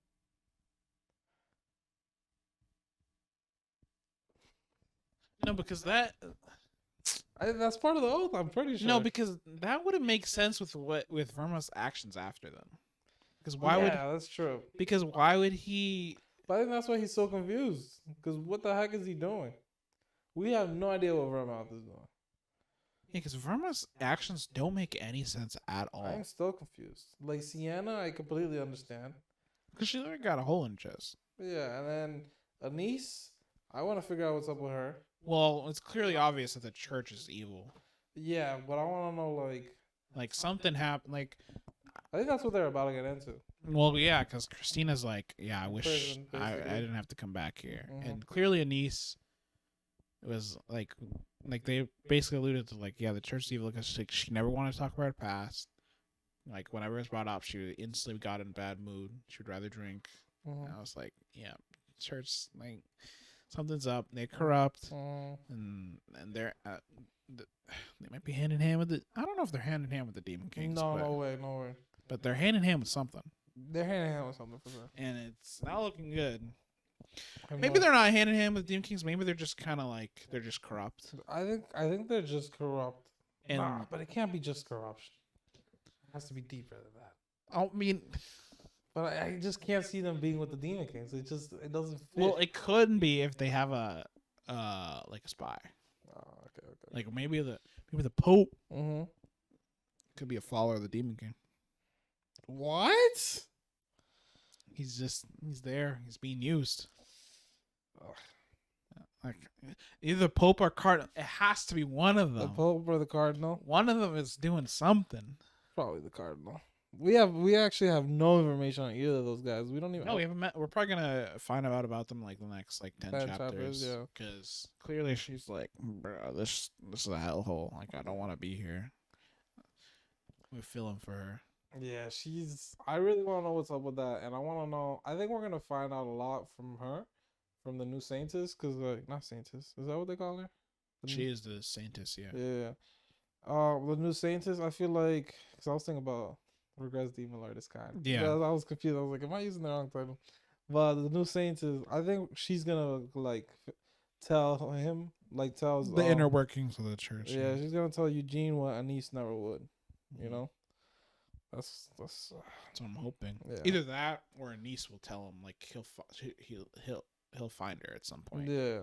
No, because that's part of the oath. I'm pretty sure. No, because that wouldn't make sense with Verma's actions after them. Because why would? Yeah, that's true. Because why would he? But I think that's why he's so confused. Because what the heck is he doing? We have no idea what Vermouth is doing. Yeah, because Verma's actions don't make any sense at all. I'm still confused. Like Sienna, I completely understand. Because she literally got a hole in her chest. Yeah, and then Anise, I want to figure out what's up with her. Well, it's clearly obvious that the church is evil. Yeah, but I want to know, like something happened. Like, I think that's what they're about to get into. Well, yeah, because Christina's like, yeah, I wish I didn't have to come back here. And clearly Anise was like they basically alluded to the church is evil because she never wanted to talk about her past. Like whenever it was brought up, she instantly got in a bad mood. She would rather drink. And I was like, yeah, church, something's up. They're corrupt, and they're they might be hand in hand with it. I don't know if they're hand in hand with the Demon Kings. No way. But they're hand in hand with something. They're hand in hand with something for sure, and it's not looking good. Maybe they're not hand in hand with Demon Kings. Maybe they're just kind of they're just corrupt. I think they're just corrupt. But it can't be just corruption. It has to be deeper than that. I mean, but I just can't see them being with the Demon Kings. It doesn't fit. Well, it could be if they have a spy. Oh, okay. Like maybe the Pope could be a follower of the Demon King. What? He's there. He's being used. Like either Pope or Cardinal. It has to be one of them. The Pope or the Cardinal. One of them is doing something. Probably the Cardinal. We actually have no information on either of those guys. We don't even. No, we haven't met. We're probably gonna find out about them the next 10 chapters. Yeah. Because clearly she's like, bro, this is a hellhole. Like I don't want to be here. We're feeling for her. Yeah, I really want to know what's up with that, and I want to know. I think we're gonna find out a lot from her, from the new Saintess, because not Saintess. Is that what they call her? She is the Saintess, yeah. Yeah. The new Saintess. I feel like because I was thinking about Regrets Demon Lord this kind. Yeah. I was confused. I was like, am I using the wrong title? But the new Saintess. I think she's gonna tell him tells the inner workings of the church. Yeah, she's gonna tell Eugene what Anise never would. You know. That's what I'm hoping. Yeah. Either that or Anise will tell him he'll find her at some point. Yeah.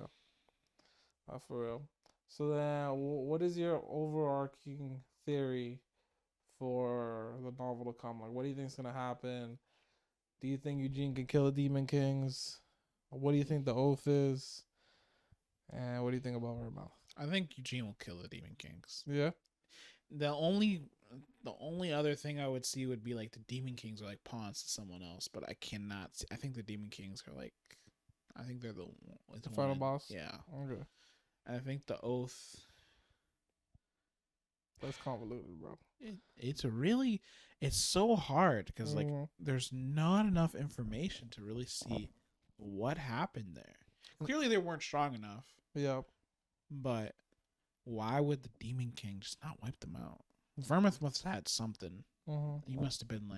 For real. So then, what is your overarching theory for the novel to come? What do you think is gonna happen? Do you think Eugene can kill the Demon Kings? What do you think the oath is? And what do you think about Vermouth? I think Eugene will kill the Demon Kings. Yeah. The only other thing I would see would be the Demon Kings are pawns to someone else, but I cannot see. I think the Demon Kings are I think they're the final boss. Yeah. Okay. I think the oath. That's convoluted, bro. It's so hard because there's not enough information to really see what happened there. Clearly they weren't strong enough. Yeah. But why would the Demon King just not wipe them out? Vermouth must have had something. He must have been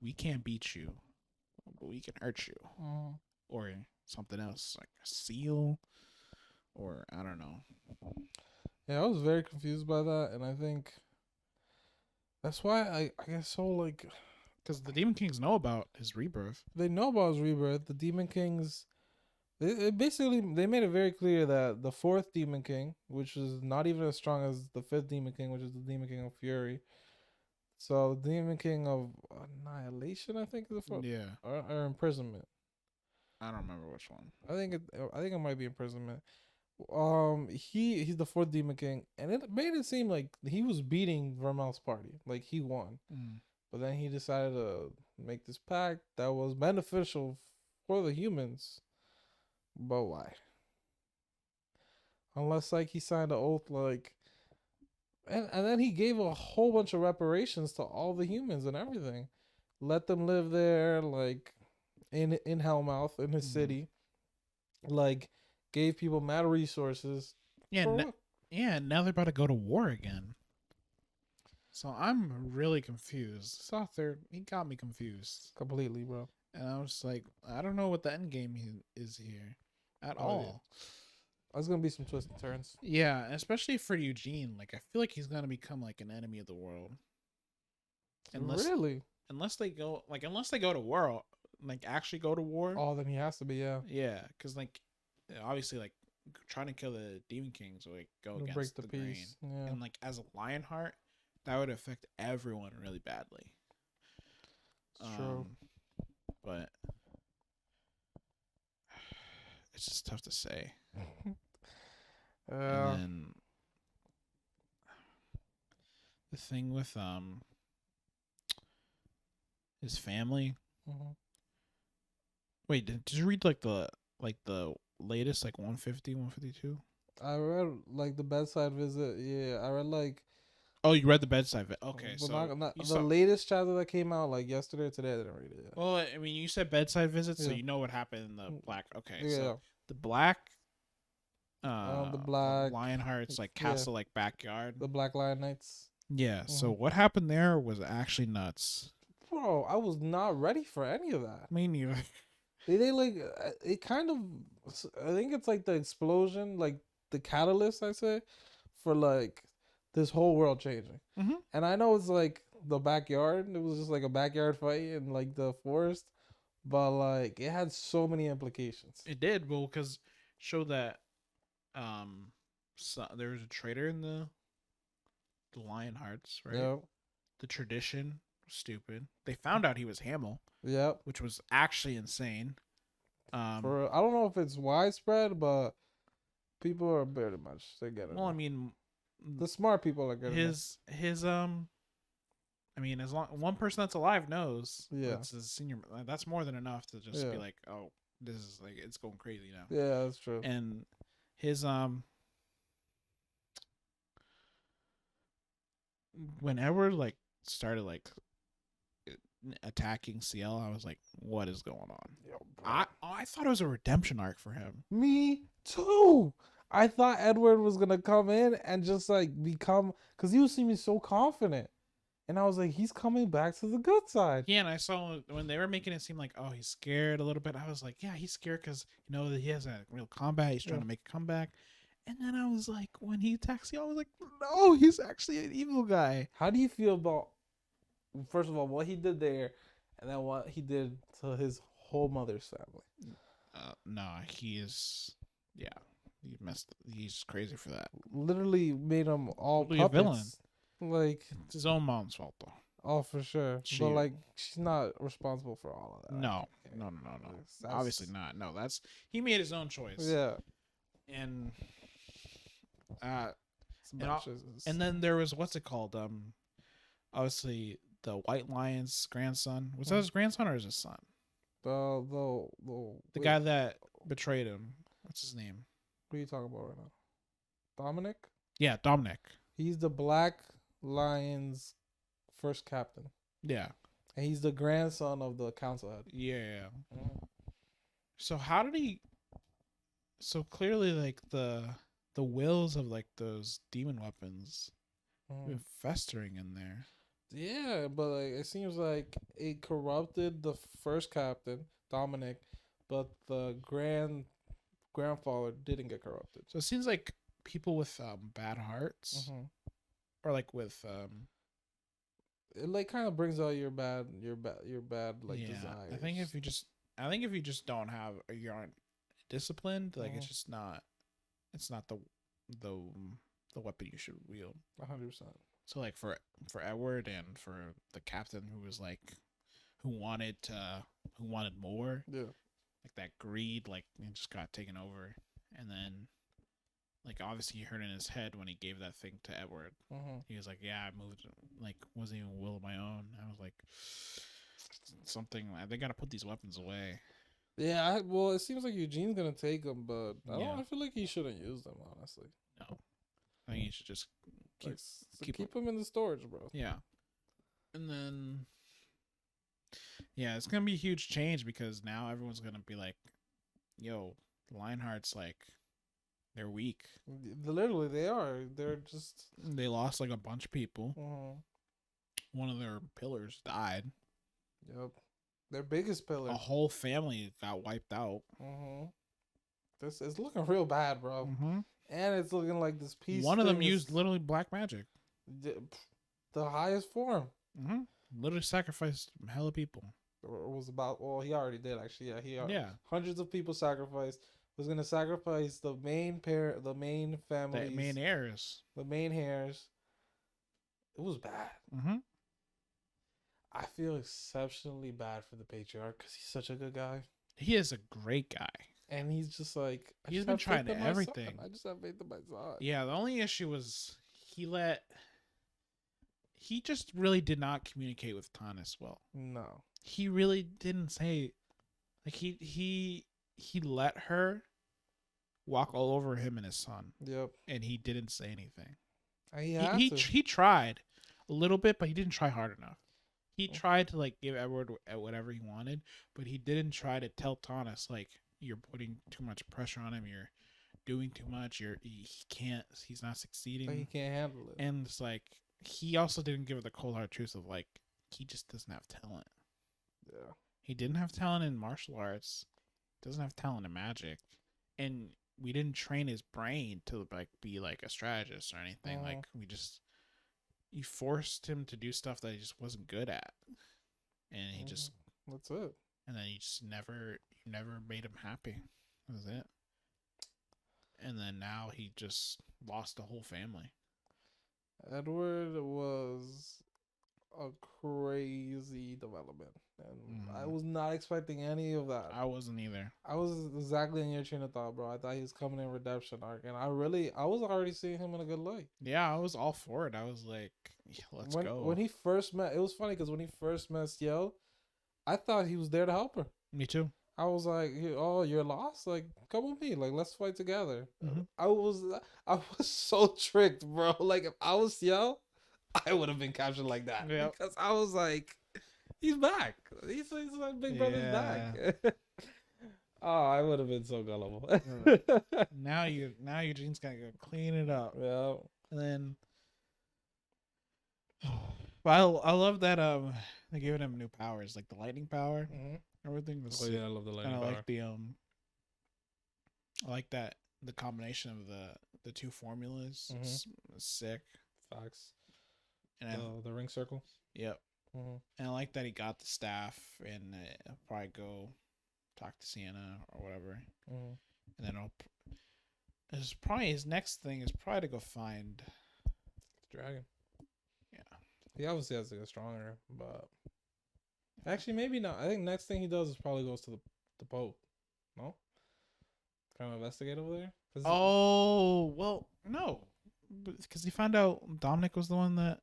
we can't beat you, but we can hurt you. or something else, like a seal, or I don't know. Yeah, I was very confused by that, and I think that's why I guess so like Because the Demon Kings know about his rebirth. they know about his rebirth. The Demon Kings, they basically they made it very clear that the fourth Demon King, which is not even as strong as the fifth Demon King, which is the Demon King of Fury. So the Demon King of Annihilation, I think, is the fourth, Yeah, or Imprisonment. I don't remember which one. I think it might be Imprisonment. He's the fourth Demon King, and it made it seem like he was beating Vermel's party, like he won. But then he decided to make this pact that was beneficial for the humans. But why? Unless like he signed an oath, like, and then he gave a whole bunch of reparations to all the humans and everything, let them live there, like in Hellmouth in his city, like gave people mad resources. Yeah, yeah. Now they're about to go to war again. So I'm really confused. This author, he got me confused completely, bro. And I was like, I don't know what the end game is here at all. Yeah. There's gonna be some twists and turns. Yeah, especially for Eugene. Like, I feel like he's gonna become like an enemy of the world. Unless they go to war, like actually go to war. Oh, then he has to be, yeah. Yeah, because like obviously like trying to kill the Demon Kings would like go against break the grain. Yeah. And like as a Lionheart, that would affect everyone really badly. It's true. But it's just tough to say. And then the thing with his family. Mm-hmm. Wait, did you read like the latest, like 150, 152? I read like the bedside visit. Yeah, I read like. Oh, you read the bedside visit. Okay, but so not the latest chapter that came out like yesterday or today. I didn't read it yet. Well, I mean, you said bedside visit, so you know what happened in the black. Okay, yeah. So the black. The black Lionheart's like castle, like backyard. The Black Lion Knights. Yeah. Mm-hmm. So what happened there was actually nuts. Bro, I was not ready for any of that. Me neither. They like it kind of. I think it's like the explosion, like the catalyst. I say, for like this whole world changing. Mm-hmm. And I know it's like the backyard. It was just like a backyard fight in like the forest, but like it had so many implications. It did, well, because show that. So there was a traitor in the Lionhearts, right? Yep. The tradition was stupid. They found out he was Hamel. Yep. Which was actually insane. I don't know if it's widespread, but people are very much they get it. Well, I mean, the smart people are getting his I mean, as long one person that's alive knows. Yeah. That's his senior. That's more than enough to just be like, oh, this is like it's going crazy now. Yeah, that's true. And his when Edward like started like attacking CL, I was like, what is going on? Yo, I thought it was a redemption arc for him. Me too. I thought Edward was gonna come in and just like become, because he was seeming so confident, and I was like, he's coming back to the good side. Yeah, and I saw when they were making it seem like, oh, he's scared a little bit. I was like, yeah, he's scared because you know that he has a real combat. He's trying to make a comeback. And then I was like, when he attacks you, I was like, no, he's actually an evil guy. How do you feel about, first of all, what he did there, and then what he did to his whole mother's family? No, he is, yeah, he's crazy for that. Literally made them all puppets. A villain. Like, it's his own mom's fault, though. Oh, for sure. But like, she's not responsible for all of that. No. Obviously not. No, he made his own choice. Yeah. And and then there was what's it called? Obviously the White Lion's grandson. Was that his grandson or his son? The guy that betrayed him. What's his name? What are you talking about right now? Dominic? Yeah, Dominic. He's the Black Lion's first captain. Yeah. And he's the grandson of the council head. Yeah. So how did he? So clearly, like the wills of like those demon weapons been festering in there. Yeah, but like it seems like it corrupted the first captain, Dominic, but the grandfather didn't get corrupted. So it seems like people with bad hearts, or like with it like kind of brings out your bad like desires. I think if you just don't have, you aren't disciplined, like it's just not, it's not the weapon you should wield. 100%. So like for Edward and for the captain who was like, who wanted more, like that greed, like it just got taken over, and then like obviously he heard in his head when he gave that thing to Edward. He was like, yeah, I moved, like wasn't even will of my own. I was like, something, they gotta put these weapons away. Yeah, well, it seems like Eugene's gonna take them, but I feel like he shouldn't use them, honestly. No, I think you should just keep them in the storage, bro. Yeah, and then it's gonna be a huge change because now everyone's gonna be like, yo, Lionheart's like, they're weak. Literally, they are. They lost like a bunch of people. One of their pillars died. Yep. Their biggest pillar. A whole family got wiped out. This is looking real bad, bro. And it's looking like this piece. One of them used literally black magic. The highest form. Literally sacrificed hella people. Or was about, well, he already did actually. Yeah, hundreds of people sacrificed. Was gonna sacrifice the main the main families, the main heirs. The main heirs. It was bad. I feel exceptionally bad for the patriarch because he's such a good guy. He is a great guy. And he's just like, he's been trying everything. I just have faith in my son. Yeah, the only issue was he just really did not communicate with Tanis well. No. He really didn't say, like, he let her walk all over him and his son. Yep. And he didn't say anything. He tried a little bit, but he didn't try hard enough. He tried to like give Edward whatever he wanted, but he didn't try to tell Tanis like, you're putting too much pressure on him, you're doing too much, he's not succeeding. But he can't handle it. And it's like, he also didn't give her the cold hard truth of like, he just doesn't have talent. Yeah. He didn't have talent in martial arts, doesn't have talent in magic, and we didn't train his brain to like be like a strategist or anything. Like you forced him to do stuff that he just wasn't good at, and he just, that's it. And then you never made him happy. That was it. And then now he just lost the whole family. Edward was a crazy development, and I was not expecting any of that. I wasn't either. I was exactly in your train of thought, bro. I thought he was coming in redemption arc, and I was already seeing him in a good light. Yeah, I was all for it. I was like, let's go. When he first met, it was funny because when he first met Ciel, I thought he was there to help her. Me too. I was like, oh, you're lost? Like, come with me. Like, let's fight together. I was so tricked, bro. Like, if I was Ciel, I would have been captured like that. Yeah. Because I was like, he's back. He's like, big brother's back. Oh, I would have been so gullible. Now Eugene's got to go clean it up. Yeah. And then, but I love that they're giving him new powers, like the lightning power. Everything was. Oh yeah, I love the lightning power. I like the I like that the combination of the two formulas is sick. Facts. And the ring circle. Yep. And I like that he got the staff and probably go talk to Sienna or whatever. And then his next thing is probably to go find the dragon. Yeah. He obviously has to get stronger, but actually maybe not. I think next thing he does is probably goes to the Pope. No? Kind of investigate over there? Oh, well, no. Because he found out Dominic was the one that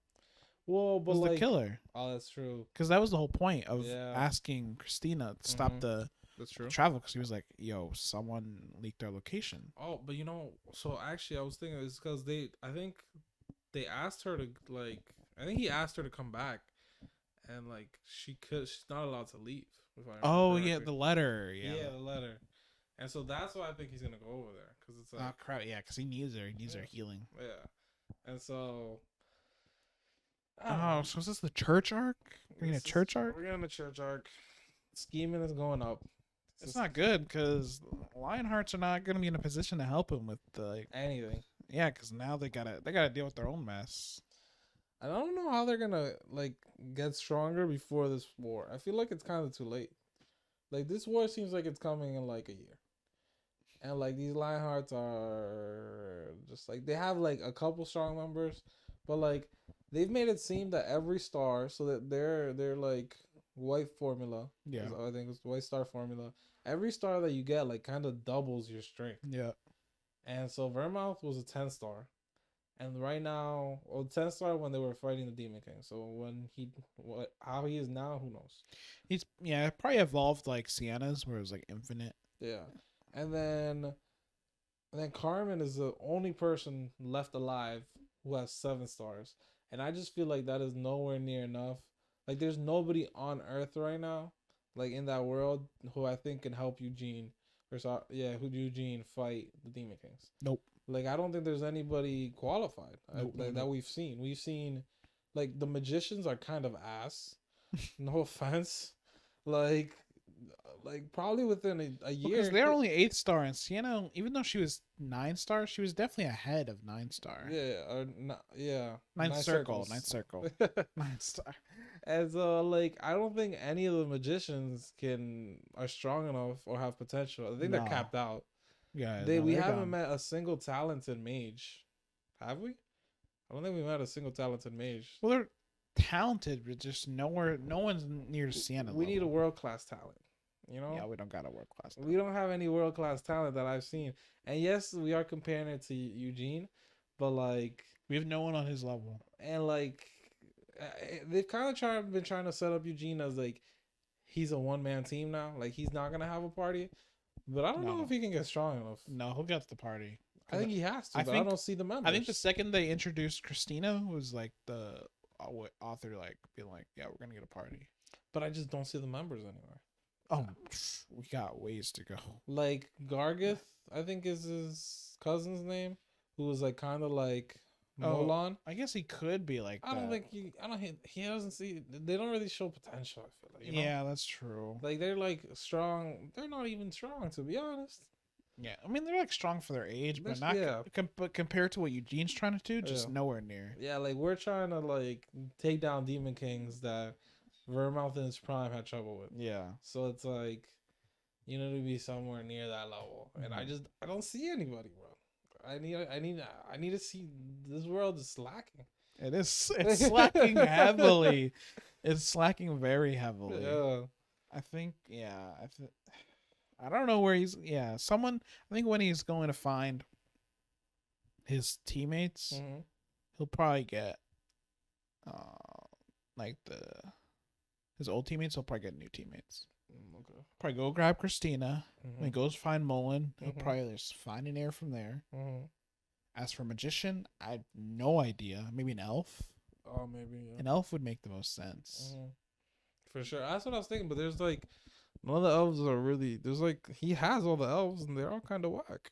was the killer. Oh, that's true. Because that was the whole point of asking Christina to stop the travel. Because he was like, yo, someone leaked our location. Oh, but so actually I was thinking it's because I think they asked her to I think he asked her to come back. And she's not allowed to leave. Oh yeah, the letter. Yeah, the letter. And so that's why I think he's gonna go over there because it's like, oh crap, yeah, because he needs her. He needs her healing. Yeah, and so. So is this the church arc? We're in a church arc. We're in a church arc. Scheming is going up. It's not good because Lionhearts are not gonna be in a position to help him with anything. Yeah, because now they gotta deal with their own mess. I don't know how they're gonna like get stronger before this war. I feel like it's kind of too late. Like this war seems like it's coming in like a year, and like these Lionhearts are just like they have like a couple strong members, but like they've made it seem that every star, so that they're like white formula. Yeah, I think it's white star formula. Every star that you get like kind of doubles your strength. Yeah. And so Vermouth was a 10-star. And right now, well, 10-star when they were fighting the Demon King. So how he is now, who knows? He's probably evolved like Sienna's, where it was like infinite. Yeah, and then Carmen is the only person left alive who has 7 stars, and I just feel like that is nowhere near enough. Like, there's nobody on Earth right now, like in that world, who I think can help Eugene, who Eugene fight the Demon Kings. Nope. Like, I don't think there's anybody qualified that we've seen. We've seen, like, the magicians are kind of ass. No offense. Like probably within a year. Because they're only 8-star, and Sienna, even though she was 9-star, she was definitely ahead of 9-star. Yeah. 9th circle. 9-star. And so, like, I don't think any of the magicians are strong enough or have potential. I think they're capped out. Yeah, we haven't met a single talented mage, have we? I don't think we met a single talented mage. Well, they're talented, but just no one's near Sienna. We need a world-class talent, you know? Yeah, we don't got a world-class talent. We don't have any world-class talent that I've seen. And yes, we are comparing it to Eugene, but like we have no one on his level. And like they've kind of been trying to set up Eugene as like he's a one-man team now. Like he's not gonna have a party. But I don't know if he can get strong enough. No, he'll get to the party. I think he has to, but I don't see the members. I think the second they introduced Christina was like the author like being like, yeah, we're going to get a party. But I just don't see the members anywhere. Oh, we got ways to go. Like Gargith, I think is his cousin's name, who was like kind of like Molon. I guess he could be like he doesn't see, they don't really show potential, I feel like, you know? Yeah, that's true. Like they're like strong, they're not even strong, to be honest. Yeah, I mean they're like strong for their age, but not but compared to what Eugene's trying to do, just nowhere near. Yeah, like we're trying to like take down Demon Kings that Vermouth in his prime had trouble with. Yeah. So it's like you need to be somewhere near that level. And I don't see anybody, bro. I need to see. This world is slacking. It's slacking heavily. It's slacking very heavily. Yeah. I think I don't know where he's someone I think when he's going to find his teammates, he'll probably get his old teammates, he'll probably get new teammates. Okay. Probably go grab Christina. When he goes find Mullen, he'll probably just find an heir from there. As for magician, I have no idea. Maybe an elf. Oh, maybe. Yeah. An elf would make the most sense. For sure. That's what I was thinking. But there's like none of the elves are really. There's like he has all the elves and they're all kind of whack.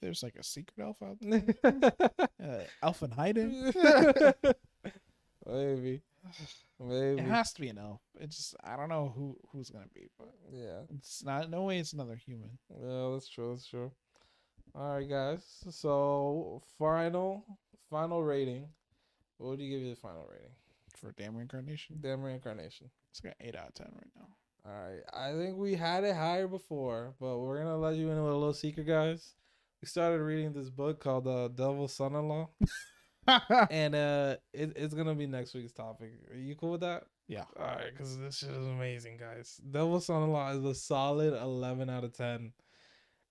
There's like a secret elf out there. Elf in hiding. Maybe. It has to be an elf. It's I don't know who's gonna be, but yeah, it's not. No way, it's another human. Yeah, that's true. That's true. All right, guys. So final rating. What would you give you the final rating for Damn Reincarnation? Damn Reincarnation. It's got 8 out of 10 right now. All right. I think we had it higher before, but we're gonna let you in with a little secret, guys. We started reading this book called Devil's Son-in-Law. And it's gonna be next week's topic. Are you cool with that? Yeah. All right, because this shit is amazing, guys. Devil's Son-in-Law is a solid 11 out of 10.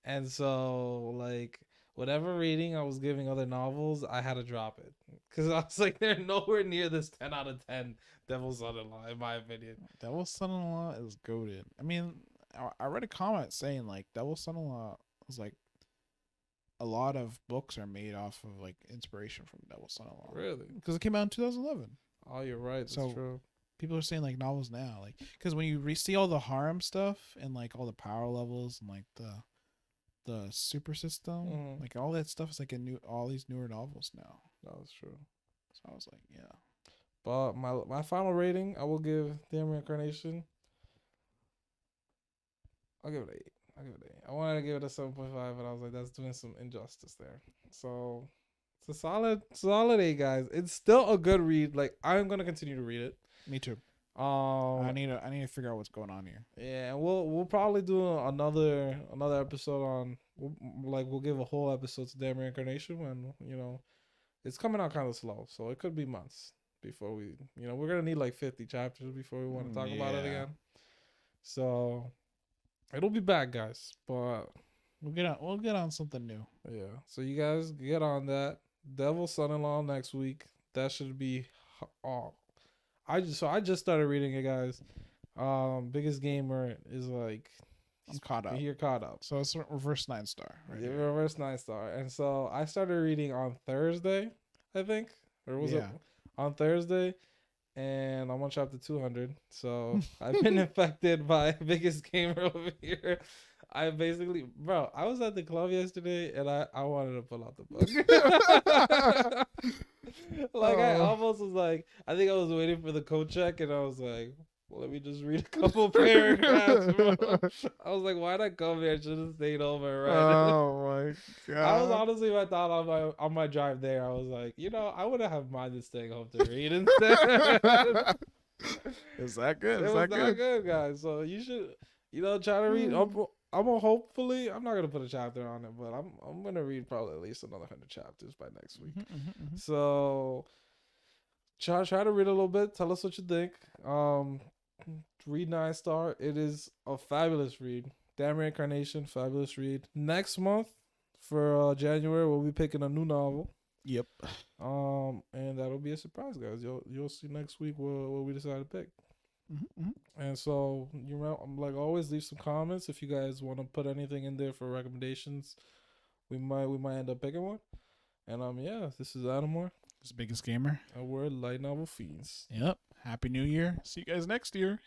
And so, like, whatever rating I was giving other novels, I had to drop it because I was like, they're nowhere near this 10 out of 10 Devil's Son-in-Law, in my opinion. Devil's Son-in-Law is goated. I mean, I read a comment saying like Devil's Son-in-Law was like. A lot of books are made off of like inspiration from Devil's Son-in-Law. Really? Because it came out in 2011. Oh, you're right. That's true. People are saying like novels now, like because when you see all the harem stuff and like all the power levels and like the super system, like all that stuff is like all these newer novels now. That's true. So I was like, yeah. But my final rating, I will give Damn Reincarnation I'll give it an 8. I wanted to give it a 7.5, but I was like, that's doing some injustice there. So it's a solid 8, guys. It's still a good read. Like, I'm gonna continue to read it. Me too. I need to figure out what's going on here. Yeah, and we'll probably do another episode on. We'll give a whole episode to Damn Reincarnation when it's coming out kind of slow, so it could be months before we we're gonna need like 50 chapters before we want to talk about it again. So it'll be back, guys, but we'll get on something new. Yeah, so you guys get on that. Devil's Son-in-Law next week. That should be. I just started reading it, guys. Biggest Gamer is like, I'm caught up. You're caught up. So it's reverse 9-star, right? Yeah, reverse 9-star. And so I started reading on Thursday, I think, or was it on Thursday? And I'm on chapter 200. So I've been infected by Biggest Gamer over here. I basically, bro, I was at the club yesterday and I wanted to pull out the book. Like, I almost was like, I think I was waiting for the code check and I was like, well, let me just read a couple paragraphs, bro. I was like, why'd I come here? I should have stayed over, right? Oh my god. I was honestly, my thought on my drive there, I was like, I wouldn't have minded staying home to read instead. Is that good? It was that good, guys. So you should, try to read. I'm gonna hopefully, I'm not gonna put a chapter on it, but I'm gonna read probably at least another 100 chapters by next week. So try to read a little bit. Tell us what you think. Read 9-star. It is a fabulous read. Damn Reincarnation, fabulous read. Next month for January, we'll be picking a new novel. Yep. And that'll be a surprise, guys. You'll see next week what we decide to pick. And so I'm like, always leave some comments if you guys want to put anything in there for recommendations. We might end up picking one. And this is Adamor. This is Biggest Gamer. And we're Light Novel Fiends. Yep. Happy New Year. See you guys next year.